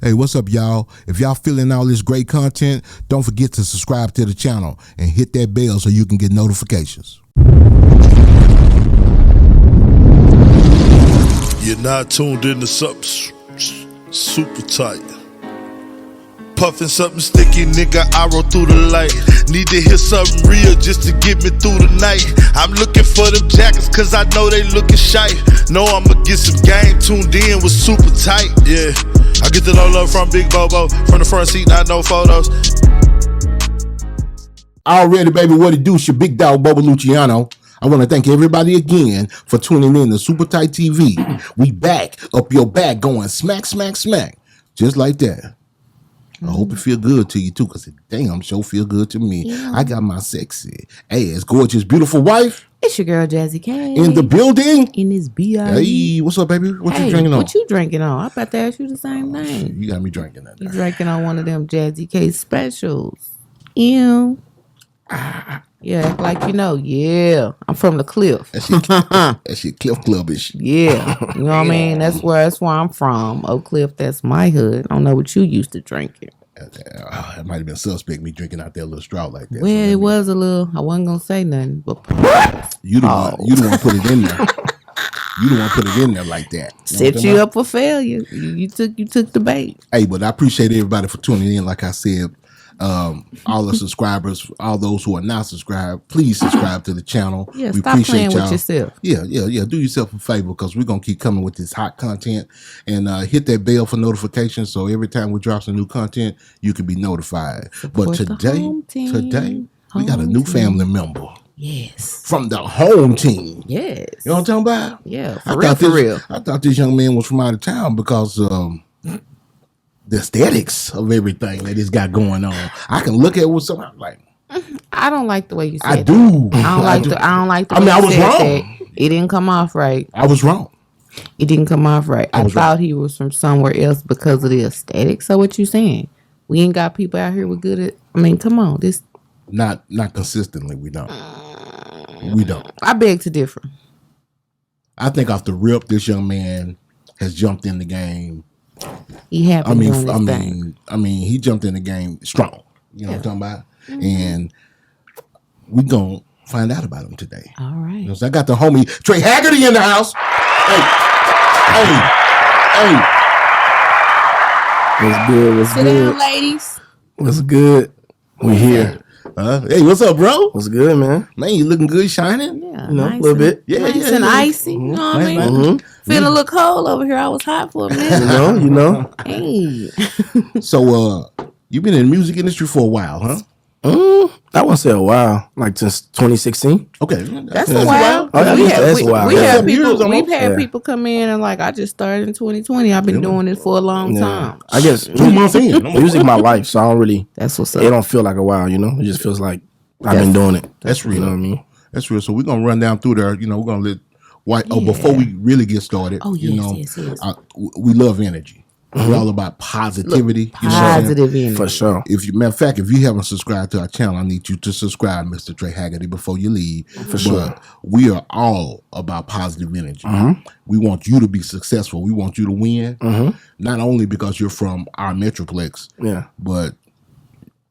Hey, what's up, y'all? If y'all feeling all this great content, don't forget to subscribe to the channel and hit that bell so you can get notifications. You're not tuned into something super tight. Puffin' something sticky, nigga, I roll through the light. Need to hear something real just to get me through the night. I'm looking for them jackets cause I know they looking shy. Know I'ma get some game, tuned in with super tight, yeah. I get the low love from Big Bobo, from the front seat, not no photos. Already, baby, what it do? It's your big dog, Bobo Luciano. I want to thank everybody again for tuning in to Super Tight TV. We back, up your back, going smack, smack, smack. Just like that. I hope it feel good to you too, because it damn sure feel good to me. Yeah. I got my sexy ass, gorgeous, beautiful wife. It's your girl, Jazzy K. In the building. In this B.I. Hey, what's up, baby? What you drinking on? What you drinking on? I about to ask you the same thing. You got me drinking that. You drinking on one of them Jazzy K specials. Ew. Yeah, like you know, yeah. I'm from the Cliff. That shit Cliff Clubbish. Yeah. You know what I mean? That's where I'm from. Oak Cliff, that's my hood. I don't know what you used to drinking. It might have been suspect me drinking out that little straw like that. Well, so it was a little. I wasn't gonna say nothing, but you don't want to put it in there. You don't want to put it in there like that. Set you up for failure. You took the bait. Hey, but I appreciate everybody for tuning in. Like I said, all the subscribers, all those who are not subscribed, please subscribe to the channel. Yeah, we stop playing with yourself. Yeah. Do yourself a favor because we're gonna keep coming with this hot content, and hit that bell for notifications so every time we drop some new content, you can be notified. But today, we got a new family member. Yes. From the home team. Yes. You know what I'm talking about? Yeah. For real. I thought this young man was from out of town because the aesthetics of everything that he's got going on. I can look at it with something like, I don't like the way you said I do. I don't like the way I was wrong. That. It didn't come off right. I was wrong. It didn't come off right. I thought he was from somewhere else because of the aesthetics. So what you saying? We ain't got people out here with good come on. This not consistently, we don't. We don't. I beg to differ. I think off the rip, this young man has jumped in the game. He he jumped in the game strong. You know what I'm talking about? Mm-hmm. And we gonna find out about him today. All right. You know, so I got the homie Trey Haggerty in the house. Hey. What's good? Sit down, ladies. What's good? We here. Hey, what's up, bro? What's good, man? Man, you looking good, shining? Yeah, a little bit. Yeah, nice and icy. You know what I mean? Mm-hmm. Feeling a little cold over here. I was hot for a minute. You know. Hey. So, you've been in the music industry for a while, huh? I wouldn't say a while, like since 2016. Okay, that's a while. Oh, that's a while. We've had people come in and like, I just started in 2020. I've been doing it for a long time. I guess 2 months in. Music my life, so I don't really. That's what's up. It don't feel like a while, you know. It just feels like I've been doing it. That's real. You know what I mean? That's real. So we're gonna run down through there. You know, we're gonna let before we really get started. Oh yes, yes. We love energy. We're all about positivity. Positive energy. For sure. Matter of fact, if you haven't subscribed to our channel, I need you to subscribe, Mr. Trey Haggerty, before you leave. For sure. We are all about positive energy. We want you to be successful. We want you to win. Not only because you're from our Metroplex, but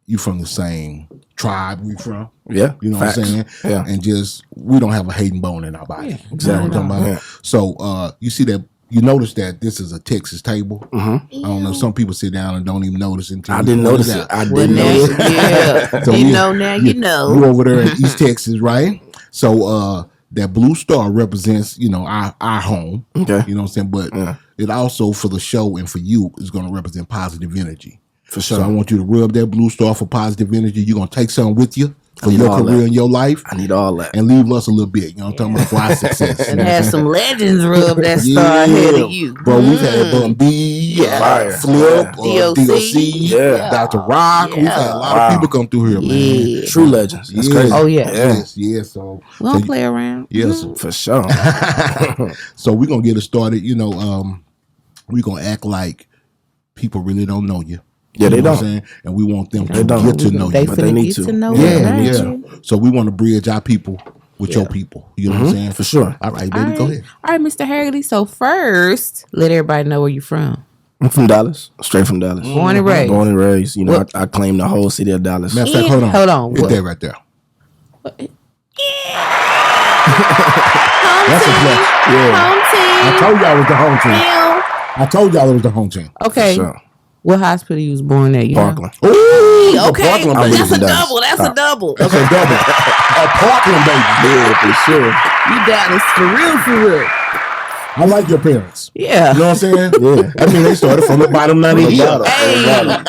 you from the same tribe we from. Yeah. You know Facts. what I'm saying? Yeah. And just, we don't have a hating bone in our body. Yeah, exactly. You know what I'm talking about? So you see that. You notice that this is a Texas table. I don't know. Some people sit down and don't even notice until I didn't notice it. I didn't notice it. Yeah. So you know. We're over there in East Texas, right? So that blue star represents, our home. Okay. You know what I'm saying? But it also, for the show and for you, is going to represent positive energy. For sure. So I want you to rub that blue star for positive energy. You're going to take something with you for your career and your life. I need all that. And leave us a little bit, you know what I'm talking about, for our success. And have some legends rub that star ahead of you. Bro, we've had Bun B, Flip, DOC, Dr. Rock. We've had a lot of people come through here, man. True legends. That's crazy. Oh, yeah. Yes. So we don't play around. Yes. For sure. So we're going to get it started. We're going to act like people really don't know you. Yeah, they don't. And we want them to get to know you. But they need to know you. So we want to bridge our people with your people. You know what I'm saying? For sure. All right, baby, go ahead. All right, Mr. Haggerty. So first, let everybody know where you're from. I'm from Dallas, straight from Dallas. Born and raised. Born and raised. You know, I claim the whole city of Dallas. Matter of fact, hold on. Hold on. It's there right there. Home That's a team. plus. Home team. I told y'all it was the home team. Meow. I told y'all it was the home team. Okay. For sure. What hospital you was born at? You Parkland. Ooh, Know? the Okay. Parkland I'm baby. That's a from Dallas. double. That's a double. That's a double. A Parkland baby. Yeah, for sure. You Dallas for real, for real. I like your parents. Yeah. You know what I'm saying? Yeah. I mean, they started from the bottom, not the hill. Hey.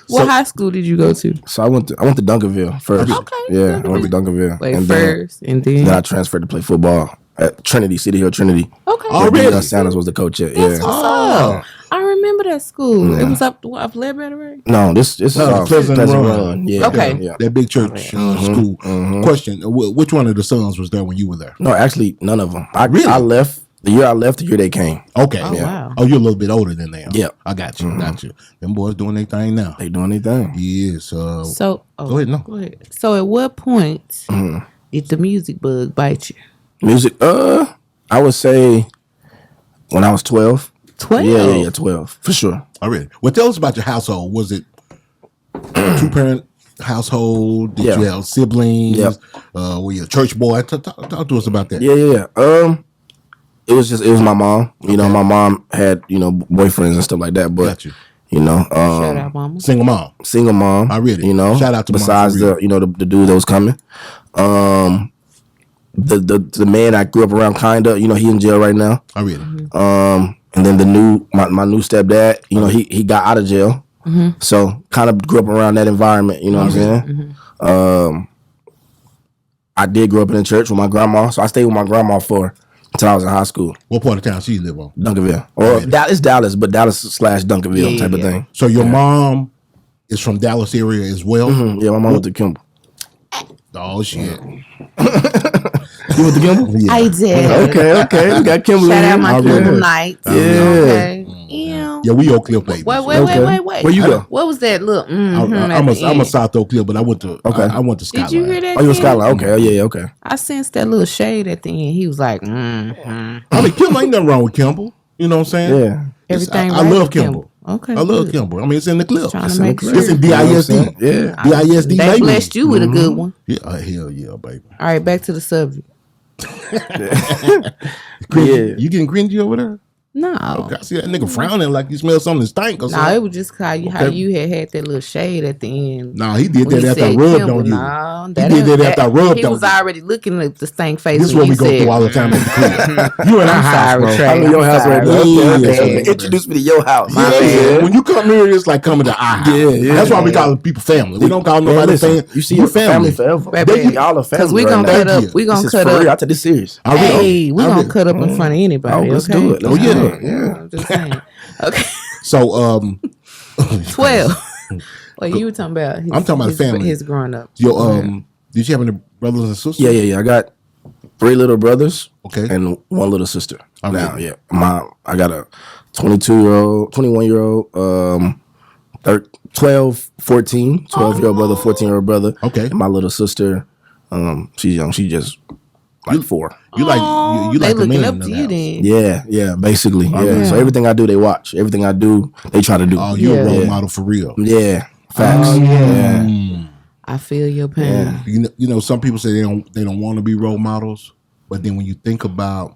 What high school did you go to? So I went to Duncanville first. Okay, Yeah, I went to Duncanville. Wait, and first, and then then. I transferred to play football at Trinity, City Hill Trinity. Okay. Already? Sanders was the coach at. That's Yeah. what's up. I remember that school. It was up Ledbetter, right? No, this is No, Pleasant Run. Yeah. Okay. Yeah. That big church school. Question: which one of the sons was there when you were there? No, actually, none of them. Really? I left the year they came. Okay. Oh, wow. Oh, you're a little bit older than them. Yeah. I got you. Got you. Them boys doing their thing now. They doing their thing. Yes. So, Go ahead, no. Go ahead. So, at what point did the music bug bite you? Music. I would say when I was 12. 12? Yeah, 12 for sure. Already. Well, tell us about your household. Was it two-parent household? Did Yeah. you have siblings? Yep. Were you a church boy? Talk to us about that. Yeah. It was my mom. You know, my mom had boyfriends and stuff like that. But Got you. Shout out, mama. Single mom. single mom. I read it. You know, Shout out to Mom besides for real. the dude that was coming. The man I grew up around, kinda. You know, he in jail right now. I read it. And then my new stepdad. You know, he got out of jail. So kind of grew up around that environment. You know what I'm saying? I did grow up in the church with my grandma, so I stayed with my grandma until I was in high school. What part of town she live on? Duncanville. Or Dallas, but Dallas/Duncanville type of thing. So your mom is from Dallas area as well? Yeah, my mom went to Kimball. Oh, shit. You went to Kimball? Yeah. I did. Okay. We got Kimball. Shout out my I read Kimball it. nights. Yeah. Okay. Ew. Yeah, we Oak Cliff babies. Wait. Okay. Where you go? What was that look? I'm a South Oak Cliff, but I went to I went to Skyline. Did you hear that? Oh, you in Kim? Skyline? Okay. Oh, yeah. Okay. I sensed that little shade at the end. He was like, I mean, Kimball ain't nothing wrong with Kimball. You know what I'm saying? Yeah. everything. I right love with Kimball. Okay. I love good. Kimball. I mean, it's in the cliff. Trying to make sure. It's in DISD. Yeah. DISD, They baby. blessed you with a good one. Yeah, hell yeah, baby. All right, back to the subject. Cringy. You getting cringy over there? No. Okay, I see that nigga frowning like you smell something stank or No, something. it was just how you had that little shade at the end. No, he did When that he after I said rubbed Kimball, on you. no, He did that after I rubbed He on was you. already looking at the stank face. This is when what we you go through all the time at the crib. You in our I'm house, sorry, bro. Trey. I'm in your house right now. Yeah, Okay. yeah. Introduce me to your house. Yeah, bad. when you come here, it's like coming to our house. Yeah. That's why we call people family. We don't call nobody listen, family. you see We your family forever. Baby, Y'all are family. Because we right gonna now. cut Thank up. you. We gonna This is cut for real. I up. take this serious. I really- Hey, we I gonna really- cut up in front of anybody. Oh, let's okay? do it. Oh, yeah. Yeah. I'm just saying. Okay. So, 12. Well, you were talking about his, I'm talking about family. his growing up. did you have any brothers and sisters? Yeah. I got 3 little brothers. Okay. And 1 little sister. All right. Now, yeah. I got a 22-year-old, 21-year-old, 12, 14, 12-year-old brother, 14-year-old brother. Okay. And my little sister, she's young. She just like 4. You like you They like the looking man up in to the you house. then. Yeah, basically. Yeah. yeah. So everything I do, they watch. Everything I do, they try to do. Oh, you a role Yeah. model for real. Yeah. Facts. Oh, yeah. I feel your pain. You know, some people say they don't want to be role models, but then when you think about,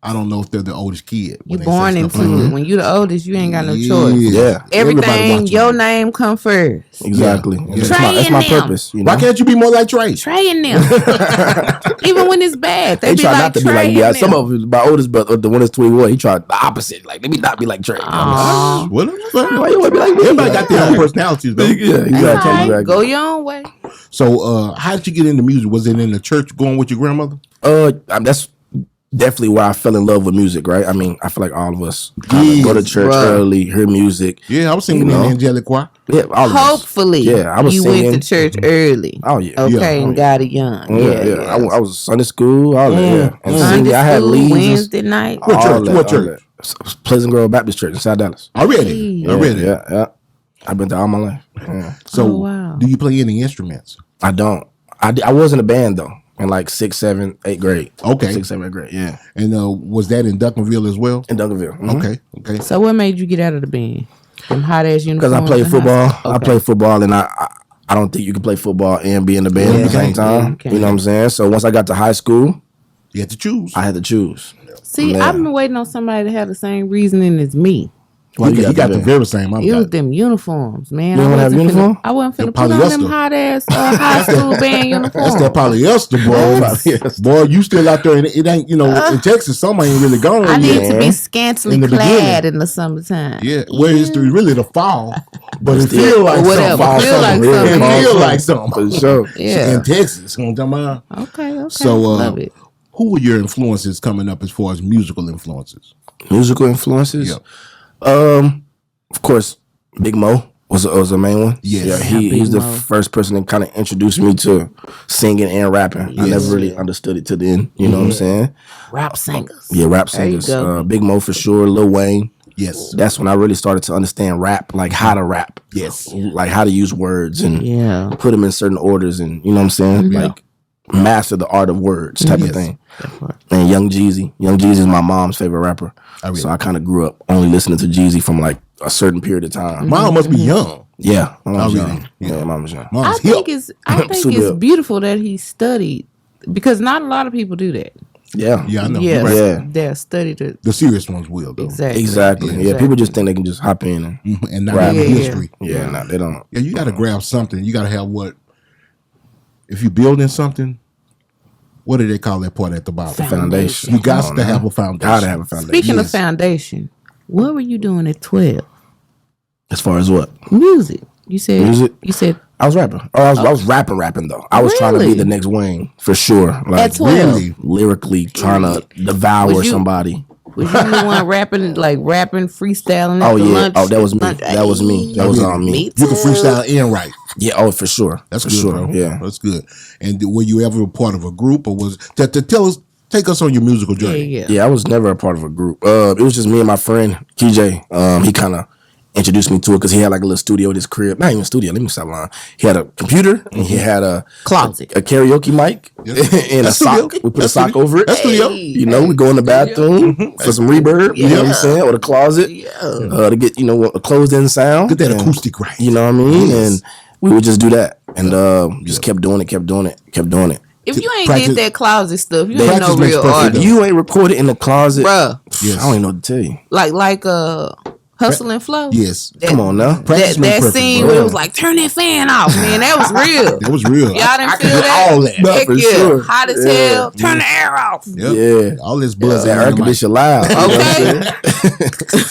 I don't know if they're the oldest kid. You when they born say into stuff like it. that. When you the oldest, you ain't got no Yeah. choice. Yeah. Everybody Everything, watching your you. name come first. Exactly. Yeah. That's Trey my, that's and my them. purpose. You know? Why can't you be more like Trey? Trey and them. Even when it's bad, they They be try like not to be Trey like me. and Some them. of my oldest brother, the one that's 21, he tried the opposite. Like, let me not be like Trey. Aw. What? Why you want to be like me? Everybody got their own personalities, though. Yeah, That's exactly. all right. exactly. Go your own way. So, how did you get into music? Was it in the church going with your grandmother? That's definitely where I fell in love with music, right? I mean, I feel like all of us Yes, go to church bruh. early, hear music. Yeah, I was singing You know? in the angelic choir. Yeah, all of us. Hopefully, Yeah, I was you singing. went to church early. Oh, yeah. Okay, Yeah. and got it young. Yeah. I was Sunday school, all that. Yeah. And Sunday singing, I had school, leads. Wednesday night. What all church? that, What all church? that. Pleasant Grove Baptist Church in South Dallas. Already. Yeah. I've been there all my life. Yeah. So, Oh, wow. do you play any instruments? I don't. I was in a band though. in like 6th, 7th, 8th grade. Okay. 6th, 7th, 8th grade. Yeah. And was that in Duncanville as well? In Duncanville. Mhm. Okay. So what made you get out of the band? Them hot ass uniforms. Because I played and football. hot- I played football, and I don't think you can play football and be in the band at the same time. Yeah, you know what I'm saying? So once I got to high school, You had to choose. I had to choose. See, Man. I've been waiting on somebody to have the same reasoning as me. Well, he got the very same. It was them uniforms, man. You don't have uniform? I wasn't finna The put on them polyester. hot ass high school band uniforms. That's that polyester, bro. Boy, you still out there, and it ain't, in Texas, some ain't really gone I yet. need to be scantily In the clad beginning. in the summertime. Yeah, well, it's really the fall, but it still- feel like whatever. something. Feel like It something. feel like something. For sure. Yeah. In Texas, you know what I'm talking about? Okay. So, love it. who were your influences coming up as far as musical influences? Musical influences? Yeah. Of course, Big Mo was a main one. Yes. Yeah, Big he's the Mo. first person that kind of introduced me to singing and rapping. I never really understood it till then. You know what I'm saying? Rap singers. Yeah, rap There you singers. go. Big Mo for sure. Lil Wayne. Yes. That's when I really started to understand rap, like how to rap. Yes. Like how to use words and Yeah. put them in certain orders, and you know what I'm saying? Like master the art of words type of Yes. thing. And Young Jeezy is my mom's favorite rapper. So I kind of grew up only listening to Jeezy from like a certain period of time. Mom must be young. Yeah, my mom's really? young. Yeah, my mom's young. Mom's I think hip. it's Super hip. beautiful that he studied because not a lot of people do that. Yeah, Yeah, I know. Yeah, You're right. Yeah. they're studied it The serious ones will, though. exactly. Yeah, people just think they can just hop in and And not Right. have Yeah, yeah. history. yeah, nah, they don't. Yeah, you got to grab something. You got to have what? If you're building something, what do they call that part at the bottom? Foundation. You got Come on to now. have a foundation. Gotta have a foundation. Speaking of Yes. foundation, what were you doing at 12? As far as what? Music. You said Music? You said I was rapping. Oh, I was rapping though. I was trying to be Really? the next Wayne for sure. Like at 12. Really? lyrically trying to devour Was you- somebody. Was you the one rapping, freestyling? At Oh the yeah. lunch, Oh, that was me. lunch- That was me. That was on me. Me You can too. freestyle and write. Yeah. Oh, for sure. That's for good, sure. bro. Yeah. That's good. And were you ever a part of a group, or was take us on your musical Yeah, journey? yeah. Yeah, I was never a part of a group. It was just me and my friend KJ. He kind of introduced me to it because he had like a little studio at his crib. Not even studio. Let me stop lying. He had a computer and he had a Closet. a karaoke mic, and a That's sock. studio. We put That's a sock studio. over it. That's studio. You know, we go in the bathroom for some reverb. You know what I'm saying? Or the closet to get a closed in sound. Get that And, acoustic right. You know what I mean? Yes. And we would just do that, and just kept doing it. If you ain't Practice- did that closet stuff, you ain't Practice no makes real perfect, artist, though. You ain't recorded in the closet, bruh. Yes. I don't even know what to tell you. Like Hustle and Flow. Yes. Come on now. Practice That makes perfect, scene bro. where it was like, turn that fan off, man. That was real. That was real. Y'all didn't I feel could get that? all that. No, Heck for yeah. sure. Hot as Yeah. hell. Turn the air off. Yep. Yeah. All this buzz That air conditioner loud. You know what I'm Okay. saying?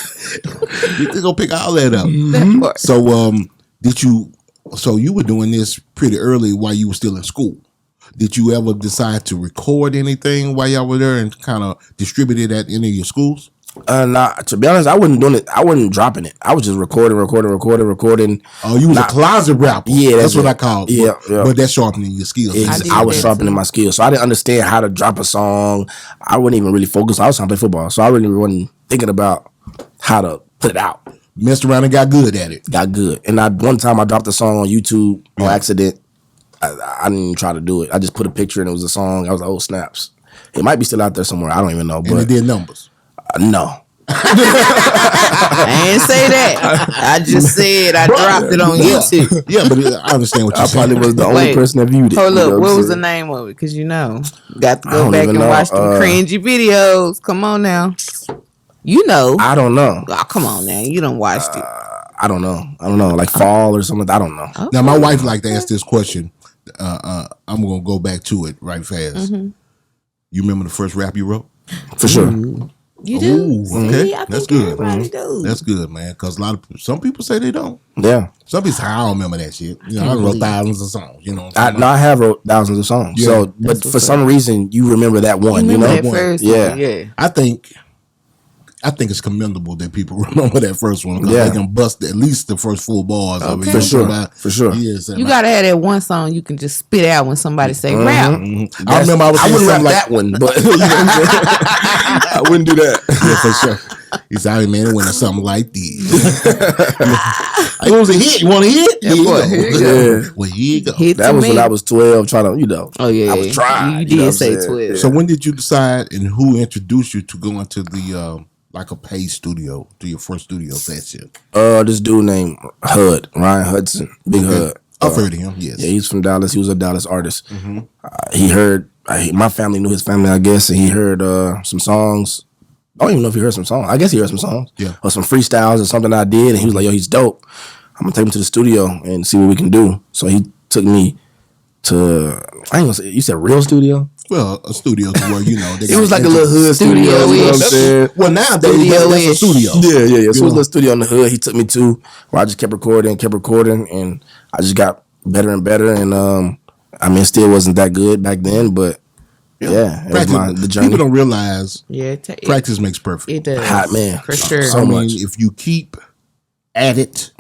You can go pick all that up. That part. So you were doing this pretty early while you were still in school. Did you ever decide to record anything while y'all were there and kind of distribute it at any of your schools? Nah, to be honest, I wasn't doing it. I wasn't dropping it. I was just recording. Oh, you was a closet rapper. Yeah, that's what it. I called. Yeah, yeah. But that's sharpening your skills. I was that sharpening too. my skills, so I didn't understand how to drop a song. I wasn't even really focused. I was trying to play football, so I really wasn't thinking about how to put it out. Messed around and got good at it. Got good, and one time I dropped a song on YouTube on accident. I didn't even try to do it. I just put a picture and it was a song. I was like, oh snaps! It might be still out there somewhere. I don't even know, And but it did numbers. No. I ain't say that. I just said I dropped it on YouTube. Yeah, but I understand what you're I saying. probably was the only Wait, person that viewed it. Hold you know up, I'm what was the saying? name of it? Because got to I go don't back even and know. watch them cringy videos. Come on now. You know. I don't know. Oh, come on now. You done watched it. I don't know. Like fall or something. I don't know. Now, my wife like to ask this question. I'm going to go back to it right fast. You remember the first rap you wrote? For sure. You do? Ooh, See, okay. I think That's good. everybody do. That's good, man. Because some people say they don't. Yeah. Some people say, I don't remember that shit. You know, I wrote thousands of songs. You know what I'm saying? I have wrote thousands of songs. Yeah, So, but for some reason, you remember that one. You Remember know. that first Yeah. one? Yeah. I think it's commendable that people remember that first one. 'Cause Yeah. they can bust at least the first full bars of it. Okay. You know For sure. what I'm talking about? For sure. Yes, You gotta have that one song you can just spit out when somebody say rap. I remember I was I saying wouldn't rap something like that one, but you know what I'm saying? I wouldn't do that. Yeah, for sure. He said, "Hey man, it went to something like this." It was a hit. You want to hit? Yeah, boy, here you go. Well, here you go. Hit That to was me. when I was 12, trying to, Oh yeah, I was trying. You know what did I'm say saying? 12. So when did you decide, and who introduced you to go into the like a paid studio, to your first studio session? This dude named Hud, Ryan Hudson, Big Hud. I've heard of him. Yes. Yeah, he's from Dallas. He was a Dallas artist. He heard my family knew his family, I guess, and he heard some songs. I don't even know if he heard some songs. I guess he heard some songs. Yeah. Or some freestyles or something I did, and he was like, "Yo, he's dope. I'm gonna take him to the studio and see what we can do." So he took me to, I ain't gonna say, you said real studio? Well, a studio to where they It was like a little hood studio. You know what I'm saying? Well, nowadays that's a studio. Yeah. So it was a little studio in the hood. He took me to where I just kept recording, and I just got better and better. And I mean, it still wasn't that good back then, but yeah, it was the journey. People don't realize practice makes perfect. It does. Hot man, For sure. So I mean, much. if you keep at it,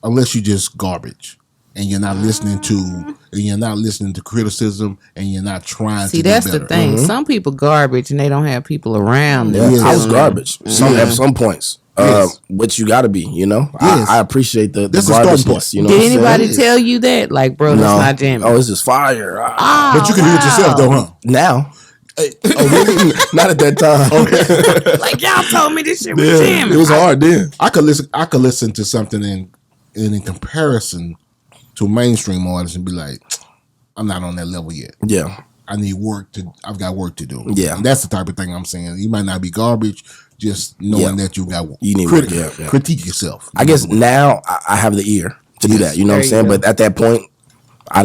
unless you just garbage and you're not listening to criticism and you're not trying to that's do better. the thing. Some people garbage and they don't have people around them. Yeah. I was telling them. garbage at some points. Yes. But you got to be, Yes. I appreciate the That's the starting point. garbage. You know Did what I'm saying? anybody tell you that? Like, bro, that's not jamming. Oh, this is fire. But you can do it yourself, though, huh? Now. Oh, really? Not at that time. Like, y'all told me this shit was Yeah, jamming. it was hard then. I could listen to something in comparison to mainstream artists and be like, I'm not on that level yet. Yeah. I've got work to do. Yeah. And that's the type of thing I'm saying. You might not be garbage, just knowing that you got You need work, yeah. critique yourself. I guess now I have the ear to do that. You know what I'm saying? But at that point, I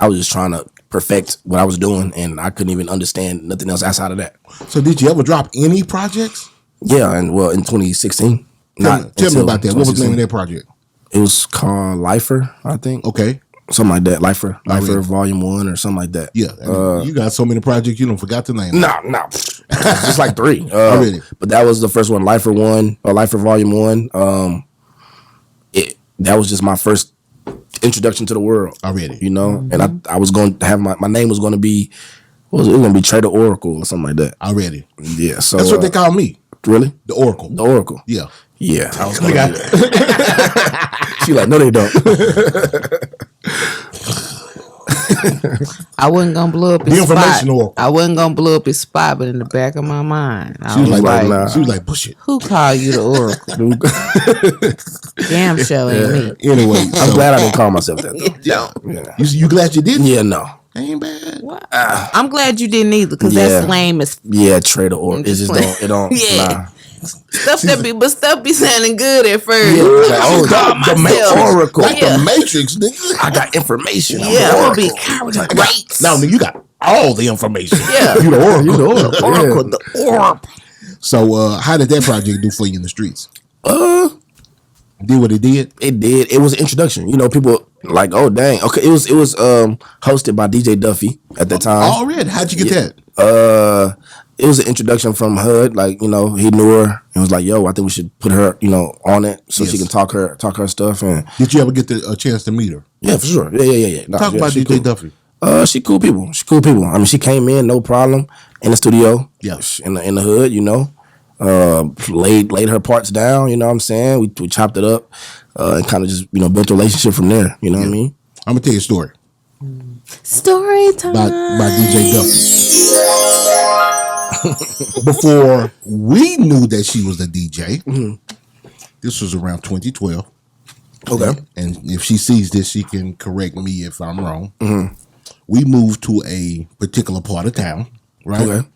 was just trying to perfect what I was doing, and I couldn't even understand nothing else outside of that. So did you ever drop any projects? Yeah, and in 2016. Tell me about that. What was the name of that project? It was called Lifer, I think. Okay. Something like that. Lifer really? Volume 1 or something like that. Yeah. I mean, you got so many projects, you don't forgot the name. No. It's just like 3. Already. But that was the first one, Lifer Volume 1. That was just my first introduction to the world. Already. And I was going to have my name was going to be, it was going to be Trader Oracle or something like that. Already. Yeah. So that's what they call me. Really? The Oracle. The Oracle. Yeah. Yeah. I was going to She like, no, they don't. I wasn't gonna blow up his The information spot. oracle. I wasn't gonna blow up his spot, but in the back of my mind, I She was was like, like, she was like, push it. "Who called you the Oracle?" Damn show ain't me. Anyway, I'm glad I didn't call myself that, though. Yeah. you glad you didn't? Yeah, no. Ain't bad. I'm glad you didn't either, because Yeah. that's lame as Yeah, Trader Oracle. It just don't, it don't, Yeah. nah. stuff be sounding good at first. Like, I should call the myself. Oracle. Like Yeah. the Matrix, nigga. I got information. I'm Yeah, the I'm gonna Oracle. be great. Now, nigga, you got all the information. Yeah. You the Oracle. You the Oracle, Oracle, yeah. the Oracle. So, how did that project do for you in the streets? Did what it did? It did. It was an introduction. People like, oh dang. Okay, it was hosted by DJ Duffey at the time. Already? How'd you get that? It was an introduction from HUD. Like, he knew her and was like, yo, I think we should put her, on it so she can talk her stuff. And Did you ever get a chance to meet her? yeah, for sure. Yeah. Nah, Talk about she DJ cool. Duffey. She cool people. I mean, she came in, no problem, in the studio. Yeah. In the hood, laid her parts down, you know what I'm saying? We chopped it up, and kind of just, built a relationship from there, you know what I mean? I'm going to tell you a story Story time. about DJ Duffey. Before we knew that she was the DJ, this was around 2012. Okay. And if she sees this, she can correct me if I'm wrong. We moved to a particular part of town, right? Okay.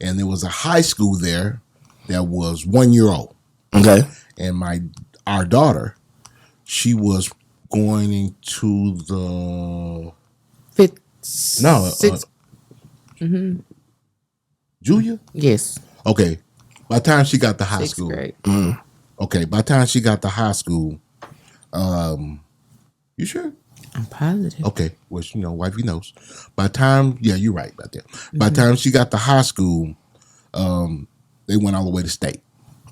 And there was a high school there that was 1 year old. Okay. And our daughter, she was going into the Six. Julia? Yes. Okay. By the time she got to high Sixth school. grade. Okay. By the time she got to high school, you sure? I'm positive. Okay. Well, wifey knows. By the time, yeah, you're right about that. By the time she got to high school, they went all the way to state.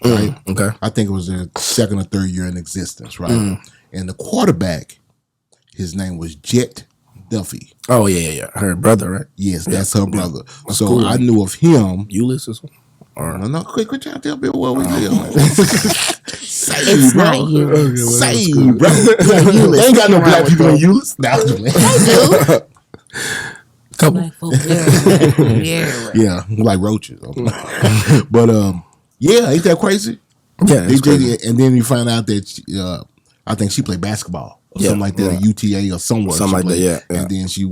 Right? Okay. I think it was their second or third year in existence, right? And the quarterback, his name was Jet Duffey. Oh, yeah. Her brother, right? Yes, that's her brother. That's so cool. I knew of him. Ulysses? Or No, quit trying to tell people what we do. It's not Euless. Say, bro. Euless. They ain't got no Around black with people in that. Euless. Nah, I'm just playing. couple. Black folk, yeah. Yeah, like roaches. But yeah, ain't that crazy? Yeah, it's crazy. And then you find out that I think she played basketball or something like that, at UTA or somewhere. Something like that, yeah. And then she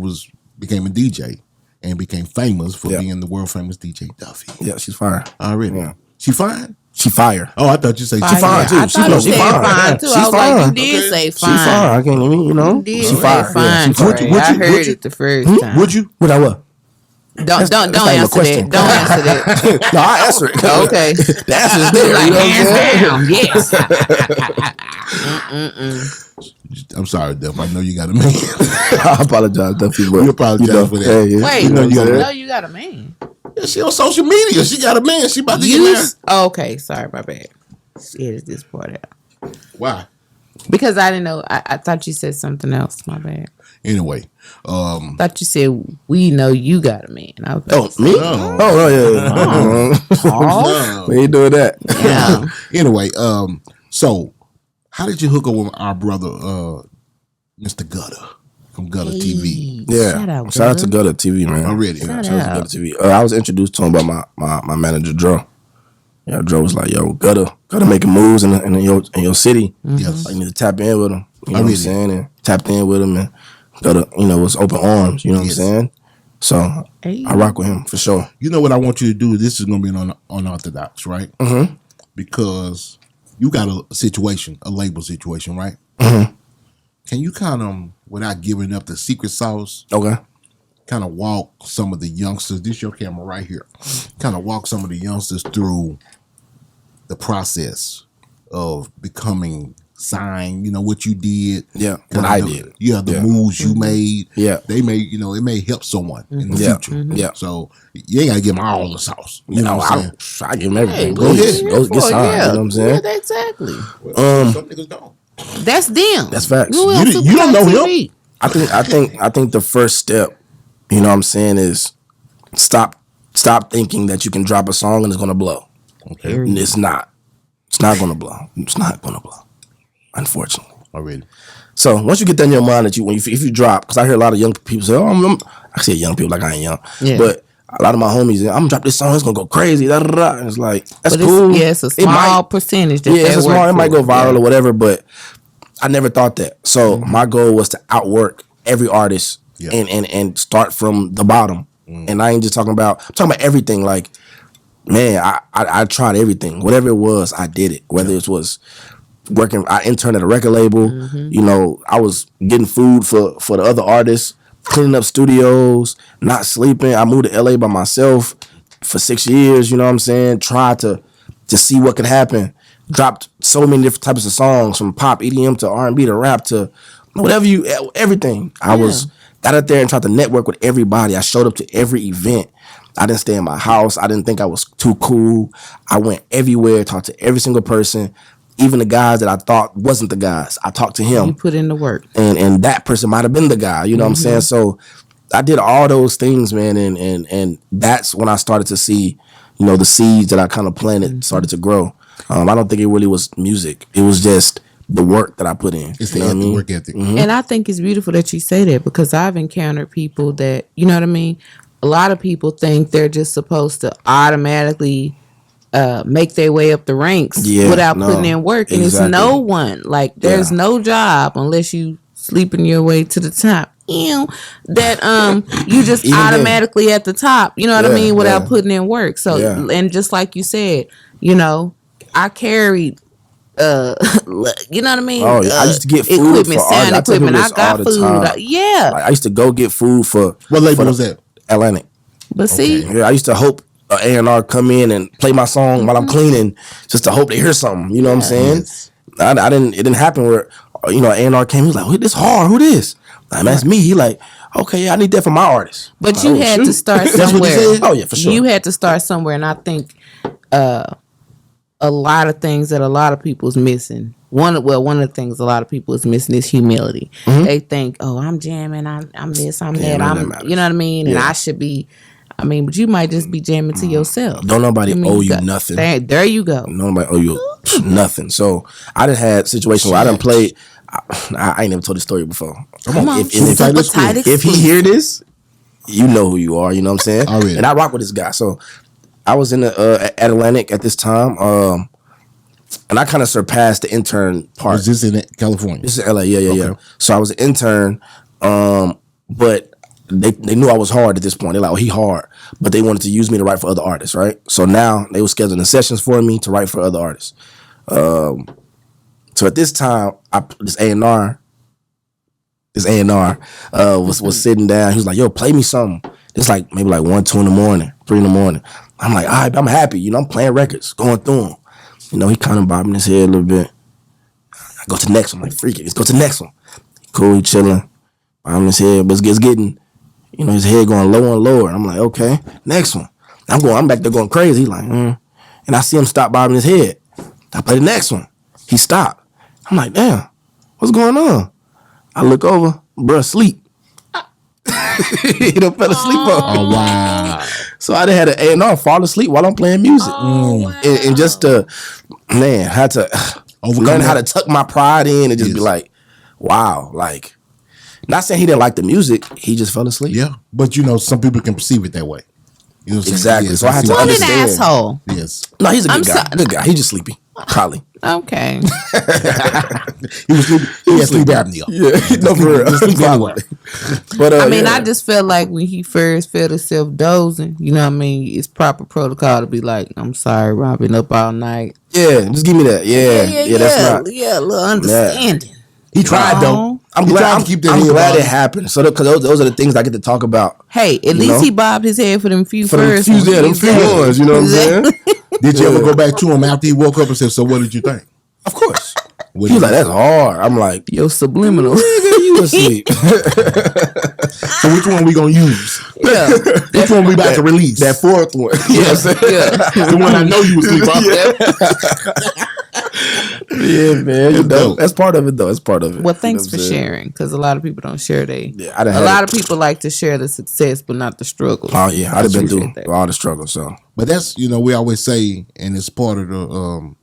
became a DJ and became famous for Yeah. being the world famous DJ Duffey. Yeah, she's fire. Already. Yeah. She fine? She fire. Oh, I thought you said She fine too. I She thought you said fine. fine too. She's I was like, fine. you did Okay. say She fine. fine. I can't even, You did she say fire. fine. Yeah, she fire. Trey. I heard it the first time. Would you? What I what? Don't not even a answer question. that. Don't answer that. No, I answer it. Okay. The answer's there. You know what I'm saying? Hands down. Yes. I'm sorry, Duff. I know you got a man. I apologize, Duffy. But We apologize for that. Hey, yeah. Wait, You know you got no, that. you got a man. Yeah, she on social media. She got a man. She about to get married. Okay, sorry, my bad. Edit this part out. Why? Because I didn't know. I thought you said something else. My bad. Anyway, Thought you said we know you got a man. I was Oh, me? No. Oh, yeah. Oh. We ain't doing that. Yeah. Anyway, so how did you hook up with our brother, Mr. Gutter from Gutter TV? Yeah. Shout out to Gutter TV, man. Already. Shout out to Gutter TV. I was introduced to him by my manager, Dro. Yeah, Dro was like, yo, Gutter making moves in your city. Yes. Like, you need to tap in with him. You know what Already. I'm saying? And tapped in with him and Gutter, was open arms. You know what I'm saying? So Hey. I rock with him for sure. You know what I want you to do? This is going to be an unorthodox, right? Mm-hmm. Because you got a situation, a label situation, right? Mm-hmm. Can you kind of, without giving up the secret sauce, Okay. kind of walk some of the youngsters, this your camera right here, kind of walk some of the youngsters through the process of becoming signed, what you did. Yeah, kinda what I the- did. Yeah, the Yeah. moves you made. Yeah. They may, it may help someone in the Yeah. future. Yeah. So you ain't got to give them all the sauce. You know what I'm saying? I give him everything. go ahead. Go get signed. Yeah. You know what I'm saying? Yeah, exactly. Some niggas don't. That's them. That's facts. You on You don't know Super him? TV. I think the first step, you know what I'm saying, is stop thinking that you can drop a song and it's gonna blow. Okay. And it's not. It's not gonna blow. It's not gonna blow. Unfortunately. Already. So once you get that in your mind that if you drop, because I hear a lot of young people say, I say young people like I ain't young, but a lot of my homies, I'm gonna drop this song, it's gonna go crazy, da, da, da. And it's like, that's But cool. it's a small percentage. Yeah, it's a small. It might go viral or or whatever, but I never thought that. So my goal was to outwork every artist and start from the bottom. And I ain't just talking about. I'm talking about everything. Like, man, I tried everything. Whatever it was, I did it. Whether it was working, I interned at a record label. I was getting food for the other artists, cleaning up studios, not sleeping. I moved to LA by myself for 6 years. You know what I'm saying? Tried to see what could happen. Dropped so many different types of songs, from pop, EDM to R&B to rap to whatever everything. I got out there and tried to network with everybody. I showed up to every event. I didn't stay in my house. I didn't think I was too cool. I went everywhere, talked to every single person, even the guys that I thought wasn't the guys. I talked to him. You put in the work. And that person might have been the guy. You know what I'm saying? So I did all those things, man, and that's when I started to see, the seeds that I kind of planted started to grow. I don't think it really was music. It was just the work that I put in. It's the work ethic. And I think it's beautiful that you say that, because I've encountered people that, you know what I mean? A lot of people think they're just supposed to automatically make their way up the ranks without putting in work. And it's no one. Like, there's no job unless you sleeping your way to the top. That you just automatically at the top. You know what I mean? Without putting in work. So, and just like you said, I carried you know what I mean? Oh, I used to get food equipment, for sound artists. equipment. I got food. Like, I used to go get food for What label was that? Atlantic. But see, Yeah, I used to hope A&R come in and play my song while I'm cleaning, just to hope they hear something. You know what I'm saying? Yes. I didn't. It didn't happen where A&R came. He was like, "Who this hard? Who this?" Like, that's me. He like, okay, yeah, I need that for my artist. but you had to start That's what somewhere. he said? Oh yeah, for sure. You had to start somewhere, and I think a lot of things that a lot of people's missing. One of the things a lot of people is missing is humility. They think, "Oh, I'm jamming, I'm this, I'm that, none of that I'm," matters. you know what I mean, and I should be. I mean, but you might just be jamming to yourself. Don't nobody owe you nothing. There you go. Nobody owe you nothing. So I done had situations where I done played. I ain't never told this story before. Come on. If he hear this, you know who you are. You know what I'm saying? Already. And I rock with this guy. So I was in the Atlantic at this time, and I kind of surpassed the intern part. Was this in California? This is LA. Yeah. So I was an intern, but they knew I was hard at this point. They're like, oh, he hard. But they wanted to use me to write for other artists, right? So now they were scheduling sessions for me to write for other artists. So at this time, this A&R was sitting down. He was like, yo, play me something. It's like maybe like 1, 2 in the morning, 3 in the morning. I'm like, all right, I'm happy. You know, I'm playing records, going through them. You know, he kind of bobbing his head a little bit. I go to the next one. I'm like, freak it. Let's go to the next one. Cool, he chilling. Bobbing his head, but it's getting, you know, his head going lower and lower. I'm like, okay, next one. I'm back there going crazy. He's like, And I see him stop bobbing his head. I play the next one. He stopped. I'm like, damn, what's going on? I look over, bruh, sleep. He done fell asleep on. Oh, wow. So I done had an A&R fall asleep while I'm playing music. Wow. And just to, had to learn how to tuck my pride in and just be like, wow, like, not saying he didn't like the music, he just fell asleep. Yeah, but you know, some people can perceve it that way. You know what I'm saying? Exactly. So I had to What an understand. asshole. Yes. No, he's a good guy. Good guy. He just sleepy. Probably. Okay. He was sleeping. He had sleep apnea. Yeah. No, for real. Sleep anyway. But I mean, I just felt like when he first felt himself dozing, you know what I mean? It's proper protocol to be like, I'm sorry, Rob, been up all night. Yeah, just give me that. Yeah, that's not. Yeah, a little understanding. He tried though. I'm He tried glad. to keep that I'm head glad on. it happened. So because those are the things I get to talk about. Hey, at least know? he bobbed his head for them few For them first few, ones. yeah, them few ones. You know what I'm saying? Did you ever go back to him after he woke up and said, "So what did you think?" Of course. What He was did like, "That's hard." I'm like, Yo, subliminal. "Nigga, you asleep?" So which one we gonna use? Yeah. Which one we about to release? That fourth one. Yes. The one I know you was asleep on. Yeah, man. You know, dope. that's part of it, though. That's part of it. Well, thanks You for know what I'm saying? sharing, because a lot of people don't share they. Yeah, I done a had lot it. of people like to share the success, but not the struggle. Oh yeah, I'd have been Appreciate through that. all the struggle. So But that's, you know, we always say, and it's part of the,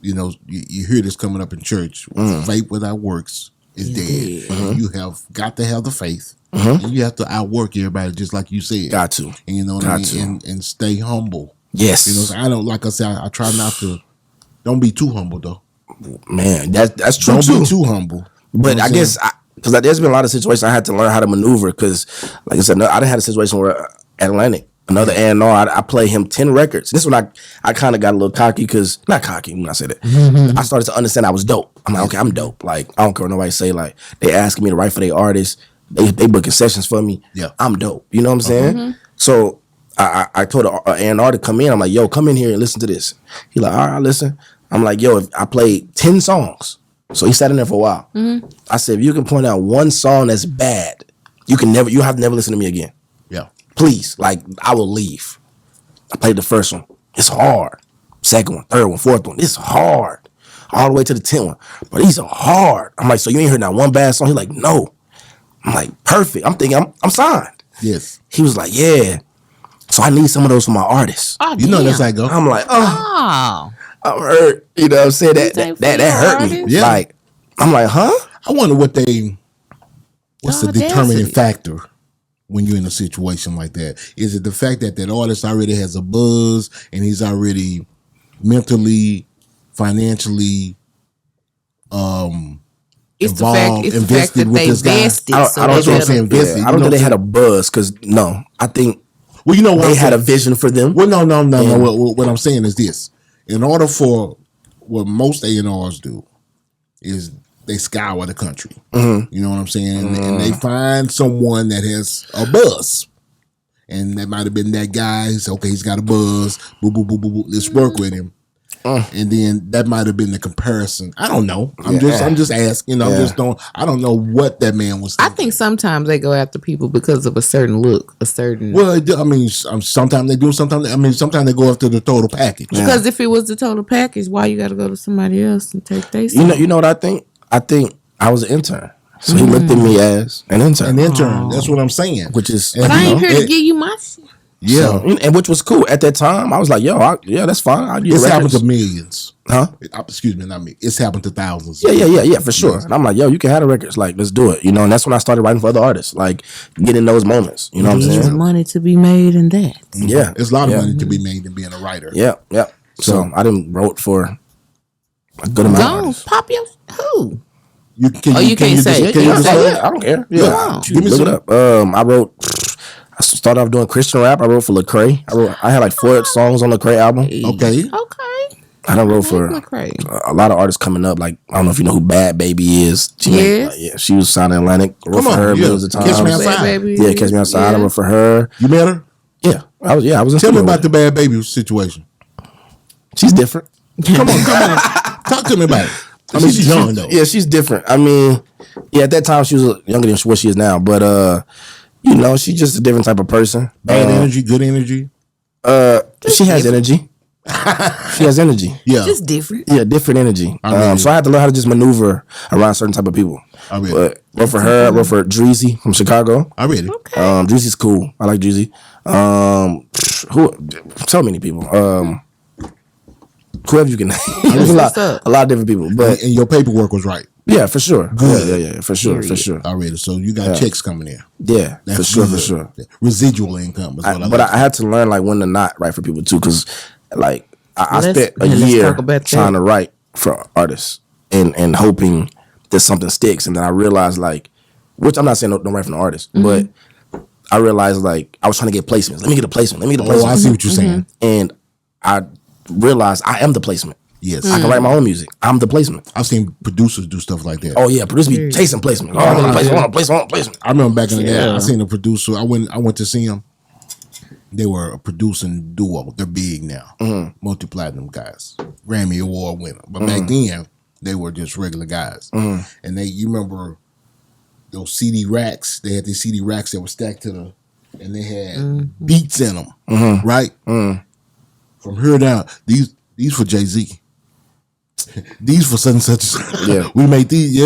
you know, you hear this coming up in church. Faith without works is dead. You have got to have the faith. And you have to outwork everybody, just like you said. got to. And you know what I mean? And stay humble. Yes. You know, so I don't, like I said, I try not to. Don't be too humble though. Man, that's true Don't too. be too humble. But You know I what I'm guess because there's been a lot of situations I had to learn how to maneuver. Because, like I said, I done had a situation where Atlantic, another A&R, I played him 10 records. This one I kind of got a little cocky because not cocky when I say that. I started to understand I was dope. I'm like, okay, I'm dope. Like I don't care what nobody say. Like they asking me to write for their artists. They booking sessions for me. Yeah. I'm dope. You know what I'm saying? So I told an A&R to come in. I'm like, yo, come in here and listen to this. He like, all right, listen. I'm like, yo, if I played 10 songs. So he sat in there for a while. I said, if you can point out one song that's bad, you have to never listen to me again. Yeah. Please, like, I will leave. I played the first one. It's hard. Second one, third one, fourth one. It's hard. All the way to the 10th one. But these are hard. I'm like, so you ain't heard not one bad song? He's like, no. I'm like, perfect. I'm thinking I'm signed. Yes. He was like, yeah. So I need some of those for my artists. Oh, You know damn. that's how it go. I'm like, Oh. I'm hurt. You know what I'm saying? think That for your hurt me. artists? Yeah. Like, I'm like, huh? I wonder what's the determining Audacity. factor when you're in a situation like that? Is it the fact that that artist already has a buzz and he's already mentally, financially, It's involved, the fact invested that with they this guy? vested. I so don't they know what I'm gotta- saying. Invested, I don't you know think they what had a buzz because no, I think Well, you know what they I'm had a saying? vision for them. Well, no. What I'm saying is this: in order for what most A&Rs do, is they scour the country. You know what I'm saying? And they find someone that has a buzz. And that might have been that guy. He's okay. He's got a buzz. Boo, boo, boo, boo, boo. Let's work with him. And then that might have been the comparison. I don't know. I'm just asking. I don't know what that man was I thinking. think sometimes they go after people because of a certain look, a certain. Well, I mean, sometimes they do. Sometimes they go after the total package. Because if it was the total package, why you got to go to somebody else and take their You know what I think? I think I was an intern. So he looked at me as an intern. An intern. That's what I'm saying. Which is But I ain't you know, here to give you my shit. Yeah. So, and which was cool at that time. I was like, yo, yeah, that's fine. I'll It's happened to millions. Huh? Excuse me, not me. It's happened to thousands. Yeah, for sure. And I'm like, yo, you can have the records. Like, let's do it. You know, and that's when I started writing for other artists. Like, getting those moments. You know what I'm There's saying? money to be made in that. Yeah. There's a lot of money to be made in being a writer. Yeah. So I didn't wrote for a good amount of Don't artists. pop your who? You can't say it. Can you You just say say it. it? I don't care. Yeah. Yeah. Give me Look some. it up. I started off doing Christian rap. I wrote for Lecrae. I had like 4 songs on Lecrae album. Okay. I done wrote for Lecrae. a lot of artists coming up. Like, I don't know if you know who Bad Baby is. She was signed in Atlantic. I wrote for her millions of times. Catch Me Outside. Yeah, Catch Me Outside. I wrote for her. You met her? Yeah, I was in Tell me studio about with the Bad Baby situation. her. She's different. Come on. Talk to me about it. I mean, she's young though. Yeah, she's different. I mean, yeah, at that time she was younger than what she is now. But you know, she's just a different type of person. Bad energy, good energy. She has energy. She has energy. Yeah. Just different. Yeah, different energy. really- So I had to learn how to just maneuver around certain type of people. I really- But wrote for her. I wrote for Dreezy from Chicago. I read it. Dreezy's cool. I like Dreezy. So many people. Whoever you can name. There's a lot of different people. But And your paperwork was right. yeah, for sure. Yeah, for sure. I read it. So you got checks coming in. Yeah, for sure. Residual income is what I But like. I had to learn like when to not write for people too, because like I Let's- spent a let's year talk about trying that. to write for artists and hoping that something sticks, and then I realized like, which I'm not saying don't write for an artist, but I realized like I was trying to get placements. Let me get a placement. Oh, I see what you're saying. And I realized I am the placement. Yes. I can write my own music. I'm the placement. I've seen producers do stuff like that. Oh yeah, producers be chasing placement. Oh, I want a placement. I remember back in the day, I seen a producer. I went to see him. They were a producing duo. They're big now, multi-platinum guys, Grammy Award winner. But back then, they were just regular guys. And you remember those CD racks? They had these CD racks that were stacked to and they had beats in them, right? From here down, these for Jay-Z. These for such and such. Yeah. We made these,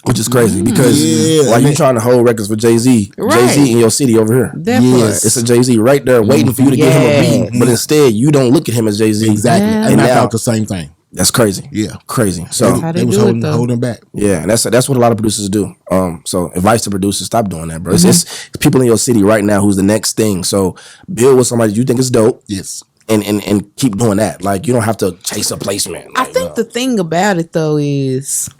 Which is crazy because Yeah. while you trying to hold records for Jay-Z, Right. Jay-Z in your city over here. That Yes. part. It's a Jay-Z right there waiting for you to give him a beat. But instead, you don't look at him as Jay-Z. Exactly. Yeah. And I now- thought the same thing. That's crazy. Yeah. Crazy. So How They they was do it, though. holding back. yeah, and that's what a lot of producers do. So advice to producers: stop doing that, bro. It's people in your city right now who's the next thing. So build with somebody you think is dope, Yes. and keep doing that. Like you don't have to chase a placement. I think the thing about it though is,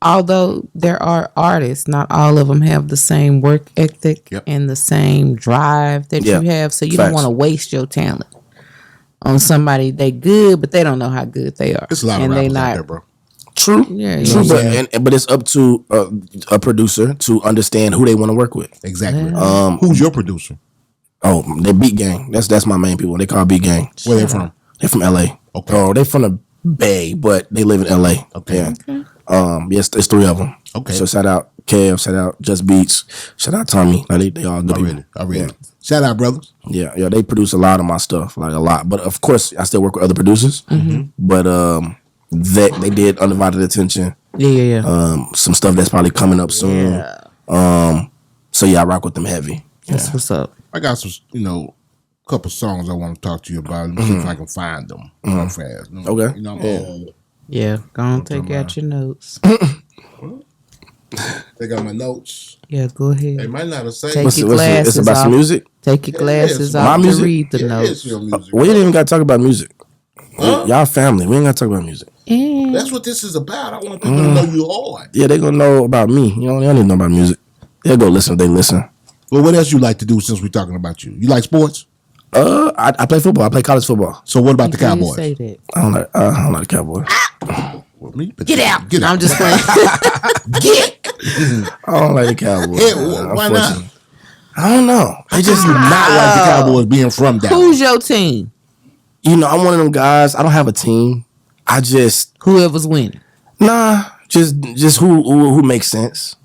although there are artists, not all of them have the same work ethic and the same drive that Yeah. you have. So you Facts. don't want to waste your talent on somebody they good, but they don't know how good they are. It's a lot of and they rappers out not. there, bro. True, Yeah, you true, know what I'm but it's up to a producer to understand who they want to work with. Exactly. Who's your producer? Oh, they Beat Gang. That's my main people. They call Beat Gang. Where they from? They're from LA. Okay. Oh, they from the Bay, but they live in LA. Okay. Yeah. Yes, there's 3 of them. Okay. So shout out Kev, shout out Just Beats, shout out Tommy. Like, they all good people. I read it. Shout out, brothers. Yeah, they produce a lot of my stuff, like a lot. But of course, I still work with other producers. But they did Undivided Attention. Yeah. Some stuff that's probably coming up soon. So yeah, I rock with them heavy. That's what's up. I got some, couple songs I want to talk to you about. Let me see if I can find them real fast. Okay. I'm Yeah. old. Yeah. Go on, take out your notes. They got my notes. Yeah, go They ahead. might not have said Take What's your it? glasses It's about some off. music. Take your glasses My off to music? read the It's notes. your music. We ain't even got to talk about music. Y'all family. We ain't got to talk about music. And That's what this is about. I want people to know you hard. Yeah, they gonna know about me. They don't need to know about music. They'll go listen if they listen. Well, what else you like to do since we're talking about you? You like sports? I play football. I play college football. So what about the you Cowboys? say that. I don't like the Cowboys. Get out. Get out. I'm just playing. I don't like the Cowboys. Yeah, why not? unfortunately. I don't know. I just do not like the Cowboys being from Dallas. Who's your team? I'm one of them guys. I don't have a team. I just Whoever's winning. just who makes sense.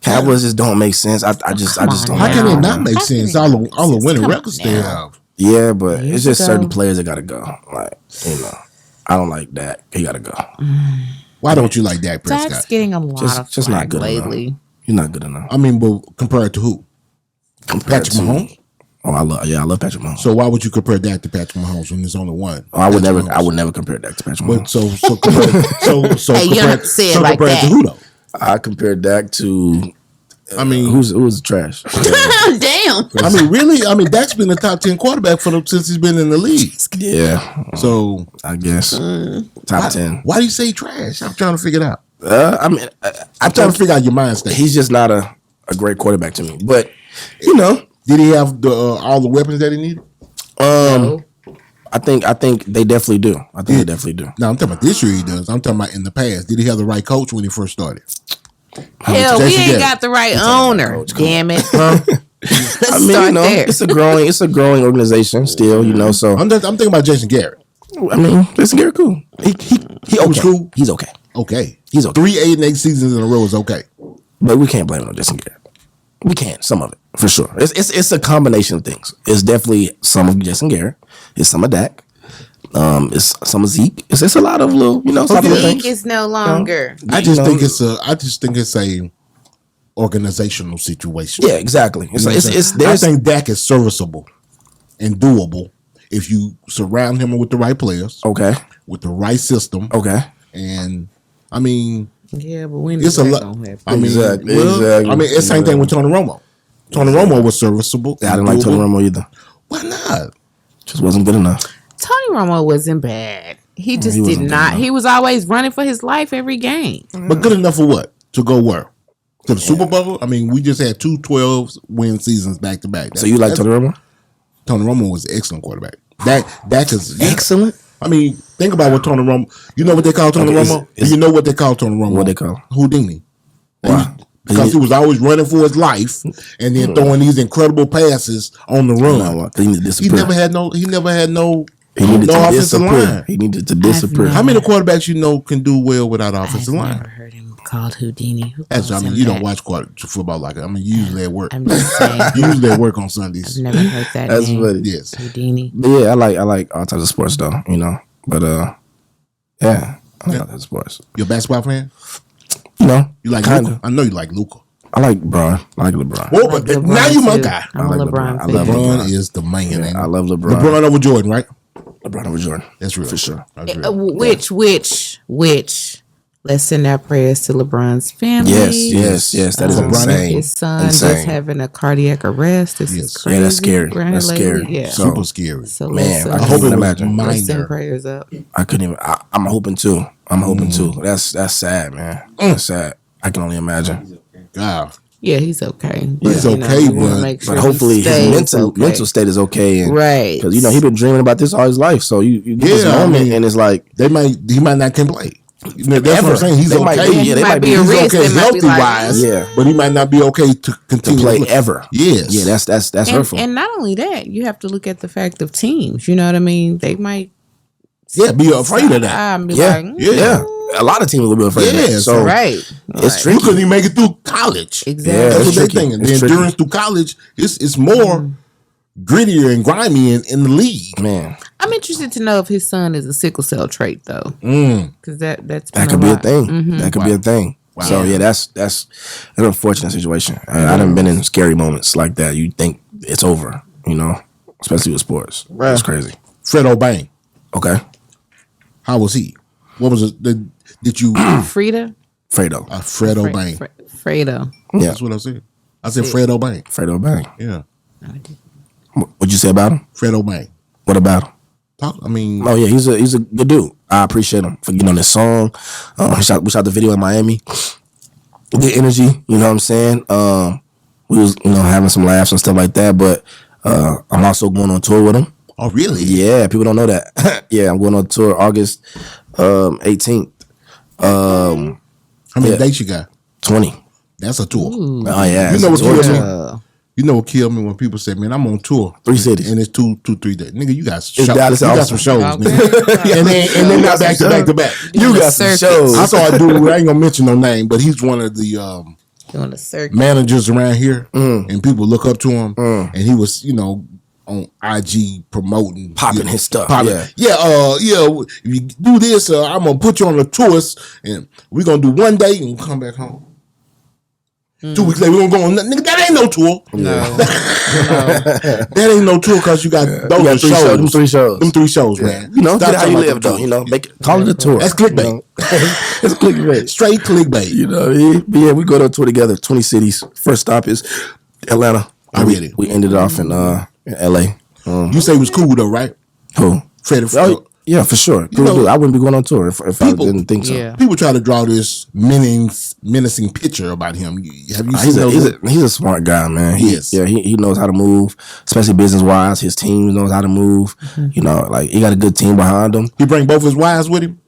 Cowboys just don't make sense. I just don't. How like can it. it not make sense? All the winning records they have. Yeah, but Years it's just ago. certain players that gotta go. Like I don't like that. He gotta go. Why don't you like Dak Dak's Prescott? getting a lot of Just not flack good lately. You're not good enough. I mean, but compared to who? Compared Patrick Mahomes? Oh, I love Patrick Mahomes. So why would you compare Dak to Patrick Mahomes when there's only one? I would never compare Dak to Patrick Mahomes. But so compare, Hey, you don't have to say it like compare that. to who though? I compare Dak to. I mean, who's trash? Damn. I mean, really? I mean, Dak's been the top 10 quarterback since he's been in the league. Yeah. So I guess top 10. Why do you say trash? I'm trying to figure it out. I'm trying to figure out your mind state. He's just not a great quarterback to me. But you know, did he have all the weapons that he needed? No. I think they definitely do. I think they definitely do. No, I'm talking about this year he does. I'm talking about in the past. Did he have the right coach when he first started? Hell, we ain't got the right owner. Damn it. Let's start there. It's a growing organization still, you know. So I'm thinking about Jason Garrett. I mean, Jason Garrett cool. He okay. Cool. He's okay. Okay. He's okay. 3 8-8 seasons in a row is okay. But we can't blame it on Jason Garrett. We can't. Some of it for sure. It's a combination of things. It's definitely some of Jason Garrett. It's some of Dak. It's some of Zeke. It's a lot of little, you know, some of Zeke is no longer. I just think it's a organizational situation. Yeah, exactly. I think Dak is serviceable and doable if you surround him with the right players. Okay. With the right system. Okay. And I mean, yeah, but when it's a lot. I mean, exactly. I mean, it's the same thing with Tony Romo. Tony Romo was serviceable. Yeah, I didn't like Tony Romo either. Why not? Just wasn't good enough. Tony Romo wasn't bad. He just did not. He was always running for his life every game. But good enough for what? To go where? To the Super Bowl? I mean, we just had 2 12-win seasons back to back. So you like Tony Romo? Tony Romo was an excellent quarterback. Dak is excellent. I mean, think about what Tony Romo. You know what they call Tony Romo? You know what they call Tony Romo? What they call Houdini. Wow. Because he was always running for his life and then throwing these incredible passes on the run. He never had no. He needed to offensive line. He needed to disappear. How many quarterbacks you know can do well without offensive line? I've never heard him called Houdini. You don't watch football like it. I mean, you usually at work. I'm just saying. You usually at work on Sundays. I've never heard that That's name. funny. Yes. Houdini. But yeah, I like all types of sports though, you know. But yeah, I like all types of sports. You a basketball fan? No. You like kinda. Luka? I know you like Luka. I like LeBron. I like LeBron. Whoa, but now you my guy. I'm a LeBron fan. LeBron is the man. Yeah, I love LeBron. LeBron over Jordan, right? LeBron over Jordan. That's real. For sure. Which? Let's send our prayers to LeBron's family. Yes. That is insane. His son just having a cardiac arrest. This is crazy. Yeah, that's scary. That's scary. Yeah. Super scary. So man, I hope couldn't it imagine. Let's send prayers up. I couldn't even. I'm hoping too. That's sad, man. That's sad. I can only imagine. God. Yeah, he's okay. He's okay, but hopefully his mental state is okay. And, right. Because, he's been dreaming about this all his life. So you get this moment, and it's like... he might not can play. That's what I'm saying. He's okay. He might be a risk. Okay healthy-wise, but he might not be okay to continue to play ever. Yes. Yeah, that's hurtful. And not only that, you have to look at the fact of teams. You know what I mean? They might... be afraid of that. Yeah. A lot of teams will be afraid of that. So it's tricky. You couldn't even make it through college. Exactly. Yeah, that's what they think. And the endurance through college is more grittier and grimy in the league. Man, I'm interested to know if his son is a sickle cell trait though, because that could be a thing. Mm-hmm. That could be a thing. Wow. So that's an unfortunate situation. I done been in scary moments like that. You think it's over, especially with sports. Right. It's crazy. Fredo Bang. Okay. How was he? What was it? Did you Fredo? Fredo. Fredo Bang. Fredo. Yeah, that's what I said. I said Fredo Bang. Fredo Bang. Yeah. What'd you say about him? Fredo Bang. What about him? Oh yeah, he's a good dude. I appreciate him for getting on this song. We shot the video in Miami. Good energy, you know what I'm saying? We was having some laughs and stuff like that. But I'm also going on tour with him. Oh really? Yeah, people don't know that. Yeah, I'm going on tour August 18th. How many dates you got? 20. That's a tour. Ooh. Oh yeah. You know what kills me? You know what killed me when people say, "Man, I'm on tour, 3 cities, and it's 3 days." Nigga, you got shows. Dallas, you got some shows, nigga. and then not back to back. You got some shows. I saw a dude. I ain't gonna mention no name, but he's one of the managers around here, and people look up to him. And he was, on IG promoting, popping his stuff. If you do this, I'm gonna put you on the tours, and we're gonna do one day and come back home. 2 weeks later, we gonna go on. Nigga, that ain't no tour. No. That ain't no tour because you got those You got shows. them 3 shows. Them 3 shows, man. You know, Stop get how you talking live about them though. You tours. know, call it a tour. That's clickbait. You know? It's clickbait. Straight clickbait. You know, but yeah, we go to a tour together. 20 cities. First stop is Atlanta. I read it. We ended off in LA. You say it was cool though, right? Who? Fredo. Oh, yeah, for sure. Cool know, dude. I wouldn't be going on tour if I didn't think so. Yeah. People try to draw this menacing picture about him. Have you seen those? He's a smart guy, man. He is. Yeah, he knows how to move, especially business wise. His team knows how to move. You know, like he got a good team behind him. He bring both his wives with him?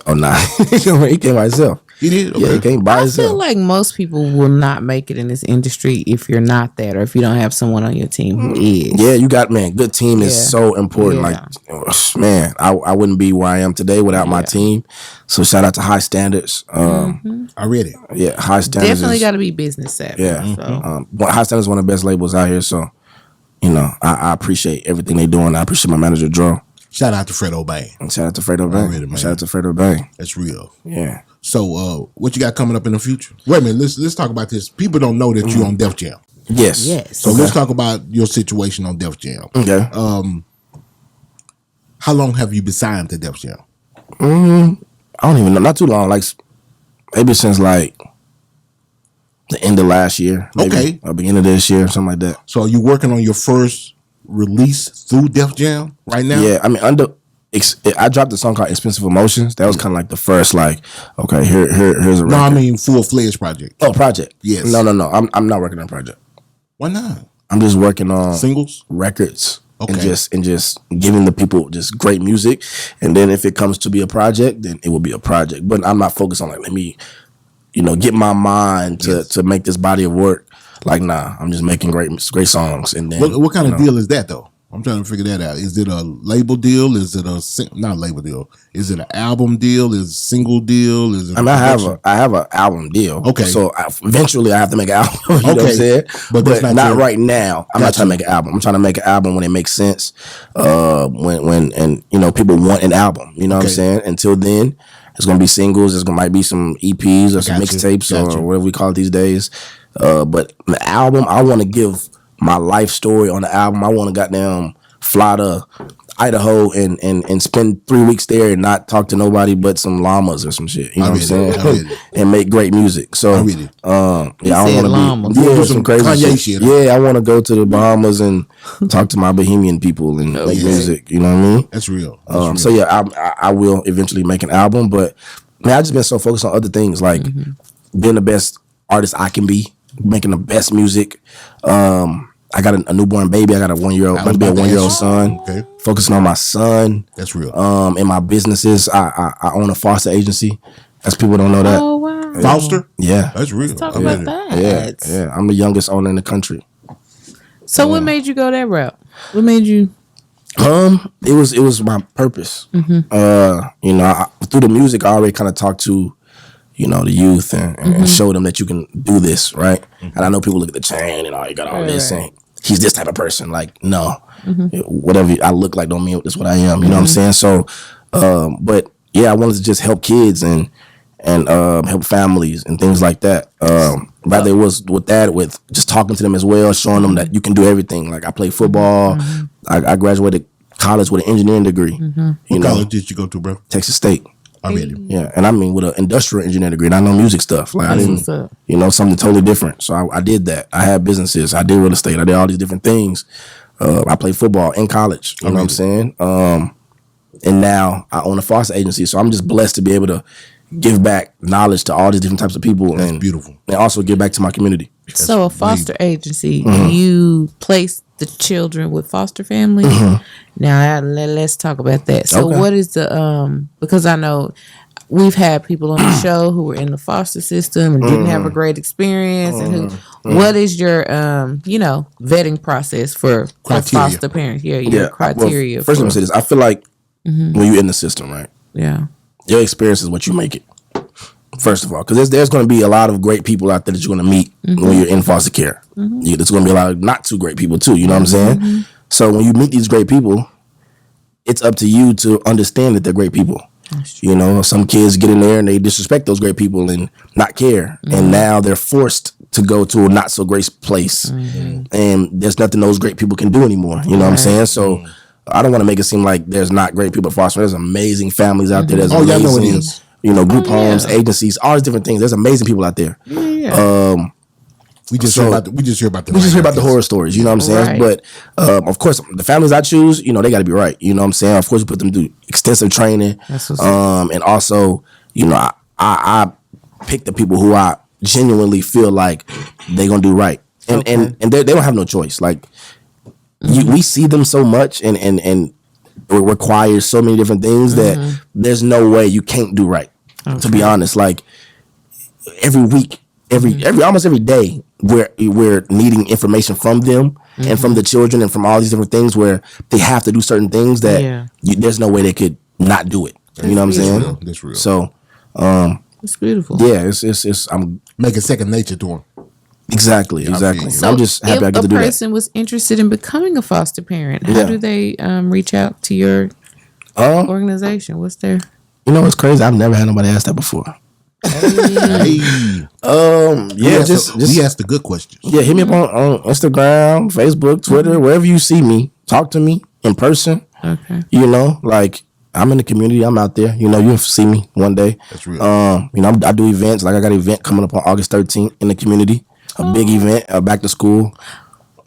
Oh nah, he came by himself. He did? Yeah, he came by I himself. feel like most people will not make it in this industry if you're not that, or if you don't have someone on your team who is. Yeah, you got, man, good team is so important. Yeah. Like, man, I wouldn't be where I am today without my team. So shout out to High Standards. I read it. Yeah, High Standards. Definitely got to be business savvy. Yeah. So. High Standards is one of the best labels out here. So, you know, I appreciate everything they doing. I appreciate my manager, Drew. Shout out to Fredo Bang. And shout out to Fredo Bang. Already, man. Shout out to Fredo Bang. That's real. Yeah. So, what you got coming up in the future? Wait a minute. Let's talk about this. People don't know that you're on Def Jam. Yes. Yes. So let's talk about your situation on Def Jam. Okay. How long have you been signed to Def Jam? I don't even know. Not too long. Like maybe since like the end of last year. Maybe, Okay. or beginning of this year, something like that. So are you working on your first release through Def Jam right now? Yeah. I mean, I dropped a song called Expensive Emotions. That was kind of like the first, like, okay, here's a record. No, I mean full-fledged project. Oh, project. Yes. No. I'm not working on a project. Why not? I'm just working on Singles? records. Okay. And just giving the people just great music. And then if it comes to be a project, then it will be a project. But I'm not focused on like, let me, get my mind to make this body of work. Like, nah, I'm just making great songs. And then What kind of deal is that though? I'm trying to figure that out. Is it a label deal? Is it not a label deal? Is it an album deal? Is it a single deal? Is it? I have an album deal. Okay. So eventually I have to make an album. You know what I'm saying? But that's not your- right now. I'm not trying to make an album. I'm trying to make an album when it makes sense. When people want an album. You know what I'm saying? Until then, it's gonna be singles. Might be some EPs or some mixtapes or whatever we call it these days. But the album, I want to give my life story on the album. I want to goddamn fly to Idaho and spend 3 weeks there and not talk to nobody but some llamas or some shit. You know what I'm saying? And make great music. So, I want to llamas. Do some crazy Kanye shit. Yeah, I want to go to the Bahamas and talk to my Bohemian people and make music. You know what I mean? That's real. So yeah, I will eventually make an album, but man, I just been so focused on other things, like being the best artist I can be, making the best music. I got a newborn baby. I got a 1-year-old, about to be a 1-year-old son. Okay. Focusing on my son. That's real. In my businesses, I own a foster agency. As people don't know that. Oh, wow. Foster? Yeah. That's real. Let's talk about that. Yeah. I'm the youngest owner in the country. So what made you go that route? What made you? It was my purpose. Through the music, I already kind of talked to, the youth and show them that you can do this, right? And I know people look at the chain and you got all this and he's this type of person. Like, no, whatever I look like don't mean that's what I am. You know what I'm saying? So, but yeah, I wanted to just help kids and help families and things like that. Rather it was with just talking to them as well, showing them that you can do everything. Like I played football. I graduated college with an engineering degree. What college did you go to, bro? Texas State. I read it. Yeah, and I mean with an industrial engineering degree, and I know music stuff. Like I didn't, something totally different. So I did that. I had businesses. I did real estate. I did all these different things. I played football in college. You know what I'm saying? And now I own a foster agency. So I'm just blessed to be able to give back knowledge to all these different types of people. That's beautiful. And also give back to my community. So a foster agency, you place the children with foster families. Now let's talk about that. So what is the because I know we've had people on the show who were in the foster system and didn't have a great experience and what is your vetting process for foster parents? Your criteria. Well, first let me say this. I feel like when you're in the system, right? Yeah. Your experience is what you make it. First of all, because there's going to be a lot of great people out there that you're going to meet when you're in foster care. There's going to be a lot of not too great people too. You know what I'm saying? So when you meet these great people, it's up to you to understand that they're great people. Some kids get in there and they disrespect those great people and not care, and now they're forced to go to a not so great place, and there's nothing those great people can do anymore. You know what I'm saying? So I don't want to make it seem like there's not great people at foster. There's amazing families out there. There's y'all know it amazing, is. group homes, agencies, all these different things. There's amazing people out there. We just hear about the horror stories, you know what I'm saying? Right. But of course, the families I choose, they got to be right. You know what I'm saying? Of course, we put them through extensive training, and also, I pick the people who I genuinely feel like they're gonna do right, and they don't have no choice. Like we see them so much, and it requires so many different things that there's no way you can't do right. To be honest, like every week, almost every day, we're needing information from them and from the children and from all these different things where they have to do certain things that there's no way they could not do it. You know what I'm saying? That's real. So, it's beautiful. yeah, it's I'm Make it second nature to them. exactly. So I'm just happy I get to do if a that. person was interested in becoming a foster parent, how do they reach out to your organization? What's their... You know what's crazy? I've never had nobody ask that before. Hey, Just we asked the good questions. yeah, hit me up on Instagram, Facebook, Twitter, wherever you see me. Talk to me in person. Okay. Like I'm in the community. I'm out there. You'll see me one day. That's real. I do events. Like I got an event coming up on August 13th in the community. A big event, a back to school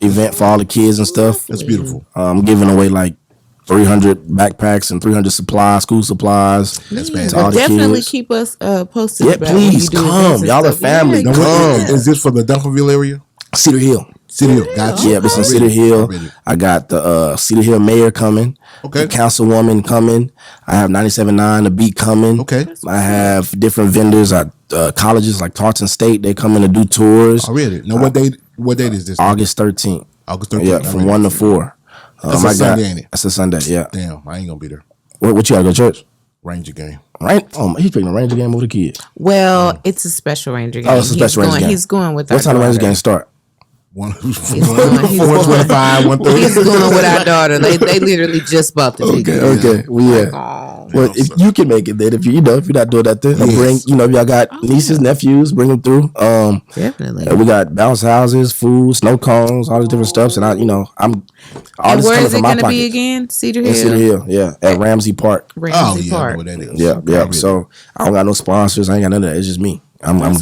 event for all the kids and stuff. That's beautiful. I'm giving away like 300 backpacks and 300 supplies, school supplies. That's to all fantastic. the Definitely kids. keep us posted. Yeah, about when please you do come. events and Y'all are stuff. family. Yeah, Come. Is this for the Duncanville area? Cedar Hill. City Hill. Gotcha. Yeah, it's in Cedar Hill. I got the Cedar Hill mayor coming. Okay. The councilwoman coming. I have 97.9 The Beat coming. Okay. I have different vendors at colleges like Tarleton State. They coming to do tours. I read it. Now, what date is this? August 13th. August 13th. Yeah, from 1 to 4. That's a Sunday, ain't it? That's a Sunday, yeah. Damn, I ain't gonna be there. What you gotta go to church? Ranger game. Right? Oh, he's picking a Ranger game over the kids. Well, it's a special Ranger game. Oh, it's a special Ranger game. He's going with What time the Ranger game start? He's 125, 130. He's going with our daughter. They literally just bought the ticket. Okay. Well, yeah. Well, if you can make it, then if you're not doing that thing, bring. If y'all got nieces, nephews, bring them through. Definitely. We got bounce houses, food, snow cones, all these different stuff. And I'm all And this where coming is it from my going to pocket. be again? Cedar Hill. In Cedar Hill, yeah, at Ramsey Park. Ramsey I know Park. what that is. Yeah. So I don't got no sponsors. I ain't got none of that. It's just me. I'm up.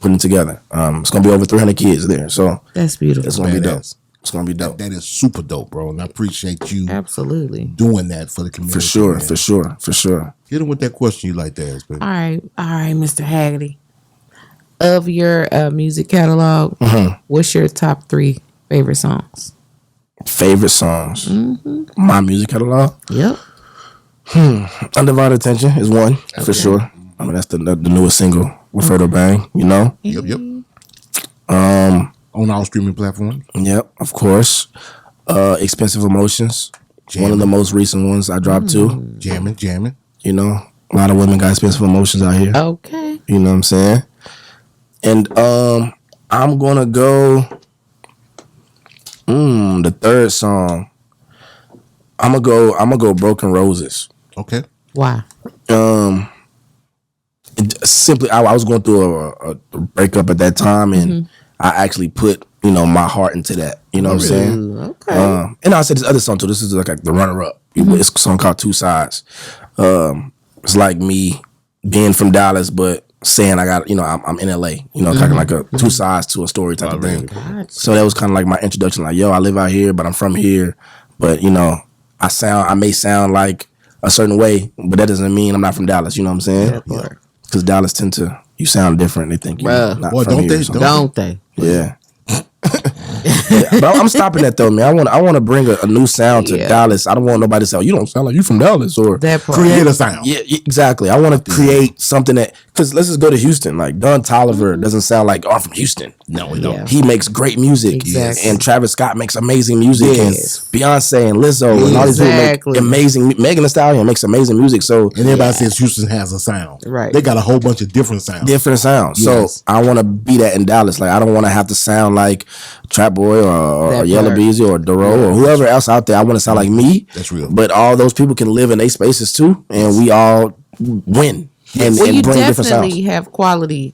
putting it together. It's gonna be over 300 kids there. So That's beautiful. it's gonna be dope. Badass. It's gonna be dope. That is super dope, bro. And I appreciate you Absolutely. doing that for the community. For sure. man. For sure. Hit him with that question you like to ask, baby. All right, Mr. Haggerty. Of your music catalog, what's your top 3 favorite songs? Favorite songs. My music catalog. Yep. Undivided Attention is one for sure. I mean that's the newest single with Fredo Bang. Yep. On all streaming platforms. Yep, of course. Expensive Emotions. One of the most recent ones I dropped too. Jamming. A lot of women got expensive emotions out here. Okay. You know what I'm saying? And I'm gonna go the third song. I'm gonna go Broken Roses. Okay. Why? Simply I was going through a breakup at that time, and I actually put my heart into that. You know what I'm saying? Okay. And I said this other song too. This is like the runner up. It's a song called Two Sides. It's like me being from Dallas, but saying I got I'm in LA. Kind of like a two sides to a story type of thing. Gotcha. So that was kind of like my introduction. Like, yo, I live out here, but I'm from here. But I may sound like a certain way, but that doesn't mean I'm not from Dallas. You know what I'm saying? Because Dallas tend to you sound different. They think you're not Boy, from don't here they? or something. Don't they? Yeah. But I'm stopping that though, man. I want to bring a new sound to Dallas. I don't want nobody to say, "Oh, you don't sound like you from Dallas," or That part. Create a sound. yeah, exactly. I want to create something that, because let's just go to Houston. Like Don Toliver doesn't sound like, "Oh, I'm from Houston." No, we don't. Yeah. He makes great music, Exactly. and Travis Scott makes amazing music, Yes. and Beyonce and Lizzo and all these people Exactly. make amazing. Megan Thee Stallion makes amazing music. So And everybody says Houston has a sound. Right. They got a whole bunch of different sounds. different sounds. Yes. So I want to be that in Dallas. Like I don't want to have to sound like Trap Boy or That Yellow part. Beezy or Duro or whoever else out there. I want to sound like me. That's real. But all those people can live in their spaces too, and we all win and Well, you bring different sounds. definitely have quality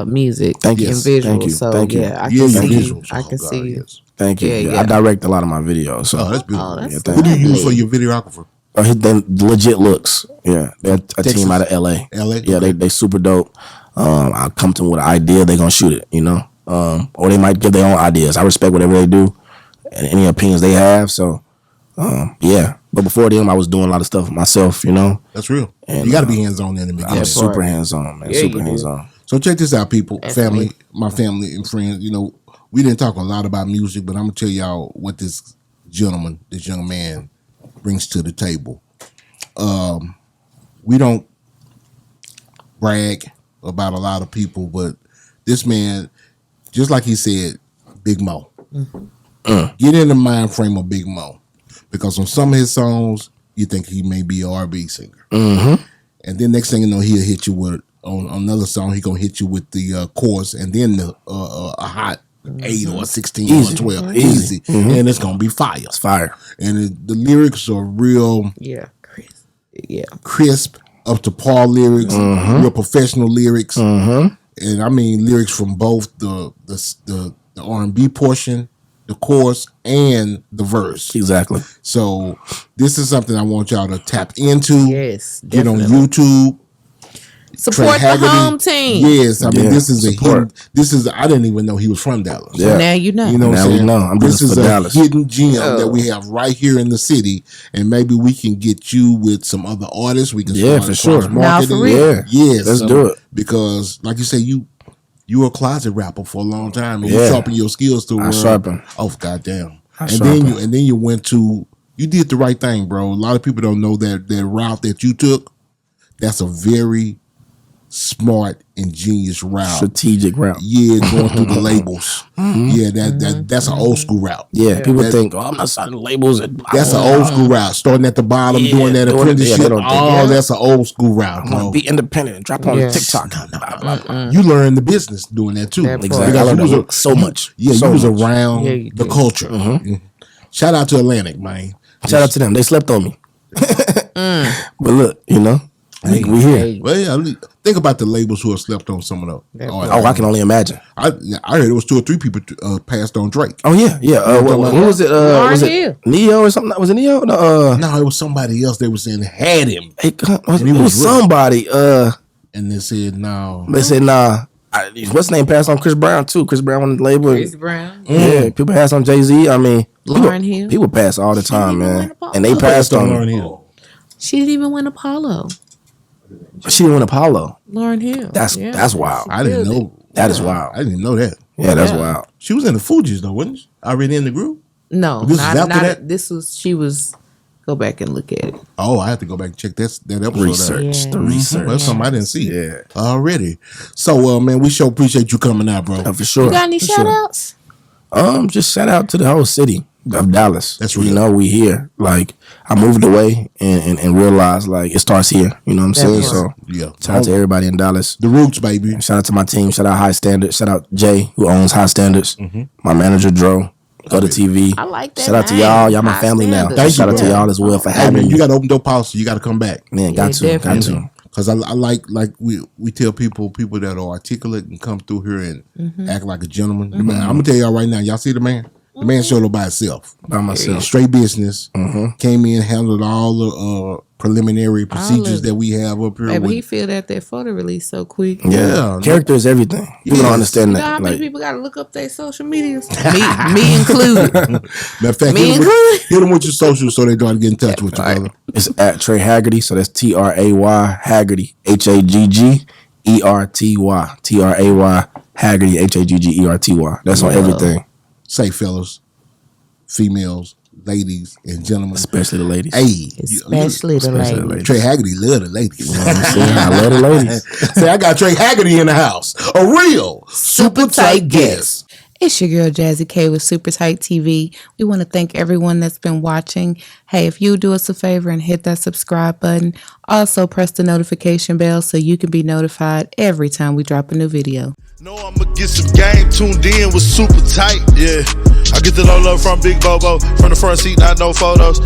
music Thank you. and visuals. Thank you. So Thank you. yeah, I Yeah, can your see. visuals. I can see. Yes. Thank you. Yeah, Yeah, yeah. I direct a lot of my videos. So Oh, that's beautiful. that's thank Who do you use for lovely. your videographer? they legit looks. Yeah, they're a Texas? team out of LA. LA? Yeah, Okay. they super dope. I come to them with an idea, they gonna shoot it, you know. Or they might give their own ideas. I respect whatever they do and any opinions they have. So yeah. But before them, I was doing a lot of stuff myself, you know. That's real. And, You got to be hands on in the beginning. I'm super hands on, man. Yeah, super you do. hands on. So check this out, people, Definitely. family, my family and friends. You know, we didn't talk a lot about music, but I'm gonna tell y'all what this young man, brings to the table. We don't brag about a lot of people, but this man, just like he said, Big Mo. Get in the mind frame of Big Mo, because on some of his songs, you think he may be an R&B singer, and then next thing you know, he'll hit you with on another song. He gonna hit you with the chorus, and then the a hot 8 or 16 Easy. or 12, Easy. easy, and it's gonna be fire. It's fire. And the lyrics are real Yeah, Chris. Yeah. crisp, up to par lyrics, real professional lyrics, and I mean lyrics from both the R&B portion, the chorus, and the verse. Exactly. So this is something I want y'all to tap into. Yes, Get on definitely. YouTube. Support Trey the Haggerty. home team. Yes, I mean Yeah, this is support. I didn't even know he was from Dallas. Yeah. Now you know. You know what Now I'm we saying? know. I'm This doing is this a for Dallas. hidden gem Oh. that we have right here in the city, and maybe we can get you with some other artists. We can Yeah, start for sure. cross-marketing. Now, for real. Yeah. Yes, Let's do it. because, like you say, you were a closet rapper for a long time, and you Yeah. sharpen your skills to. I sharpen. Oh goddamn! I And sharpen. then you went to. You did the right thing, bro. A lot of people don't know that route that you took. That's a very smart, ingenious route. Strategic route. Yeah, going through the labels. Yeah, that's an old school route. Yeah, people That- think, I'm not signing labels. That's an old school route. Starting at the bottom, Yeah, doing that doing it. Yeah, apprenticeship. they don't think Oh, that. that's an old school route, bro. Be independent and drop on Yeah. TikTok. Blah, blah, blah. You learned the business doing that too. That part. Exactly. I Because learned you was so much. Yeah, So you was much. around Yeah, you the did. culture. Mhm. Shout out to Atlantic, man. Shout out to them. They slept on me. But look, you know, we here. Hey, Well, yeah, think about the labels who have slept on some of them. That Oh, part. Oh, I can only imagine. I heard it was 2 or 3 people passed on Drake. Oh yeah, yeah. What was it? Lauryn Was Hill. it Neo or something? Was it Neo? No, No, it was somebody else they were saying had him, it he was was real. somebody. and they said no. They said nah. What's his name passed on Chris Brown too? Chris Brown on the label. Chris Brown. Yeah, people pass on Jay-Z. I mean, Lauryn Hill. people pass all the time, didn't even man. win a And they Apollo. passed on. Lauryn Hill. She didn't even win Apollo. She didn't win Apollo. Lauryn Hill. That's wild. I didn't know. That is wild. I didn't know that. Yeah, that's Yeah. wild. She was in the Fugees though, wasn't she? Already in the group. No, This is not, after not that? this was she was go back and look at it. Oh, I have to go back and check that episode out. Research. Yeah. The Well, research. that's something I didn't see Yeah. already. So, man, we sure appreciate you coming out, bro. For sure. You got any For shout sure. outs? Just shout out to the whole city of Dallas. That's You real. know, we here. Like, I moved away and realized, like, it starts here. You know what I'm saying? That's So, Yeah. shout out to everybody in Dallas. The Roots, baby. Shout out to my team. Shout out High Standards. Shout out Jaye, who owns High Standards. My manager, Dro. Go to TV. I like that Shout out to name, y'all. Y'all my High family now. Standards. Shout out to Yeah. y'all as well for Hey, having man, me. you got to open door policy. You got to come back. Man, Yeah, got to. Got definitely. to. Because I like we tell people that are articulate and come through here and act like a gentleman. The man, I'm gonna tell y'all right now. Y'all see the man? The man showed up by himself. By myself. Straight business. Came in, handled all the preliminary procedures that we have up here. Baby, with- he filled out that photo release so quick. Yeah. Character is everything. People Yes. don't understand You know how that. many Like, people gotta look up their social medias? me included. Matter of fact, Me hit them with your socials so they know how to get in touch with you, brother. it's at Trey Haggerty. So that's TRAY Haggerty. HAGGERTY. TRAY Haggerty. HAGGERTY. That's on everything. Say, fellas, females, ladies, and gentlemen. Especially the ladies. Hey, Especially the Especially the ladies. ladies. Trey Haggerty love the ladies. You know what I'm saying? I love the ladies. Say, I got Trey Haggerty in the house. A real super tight guest. It's your girl Jazzy K with Super Tight TV. We want to thank everyone that's been watching. Hey, if you do us a favor and hit that subscribe button, also press the notification bell so you can be notified every time we drop a new video. Know I'ma get some game tuned in with super tight, yeah. I get the low love from Big Bobo, from the front seat, not no photos.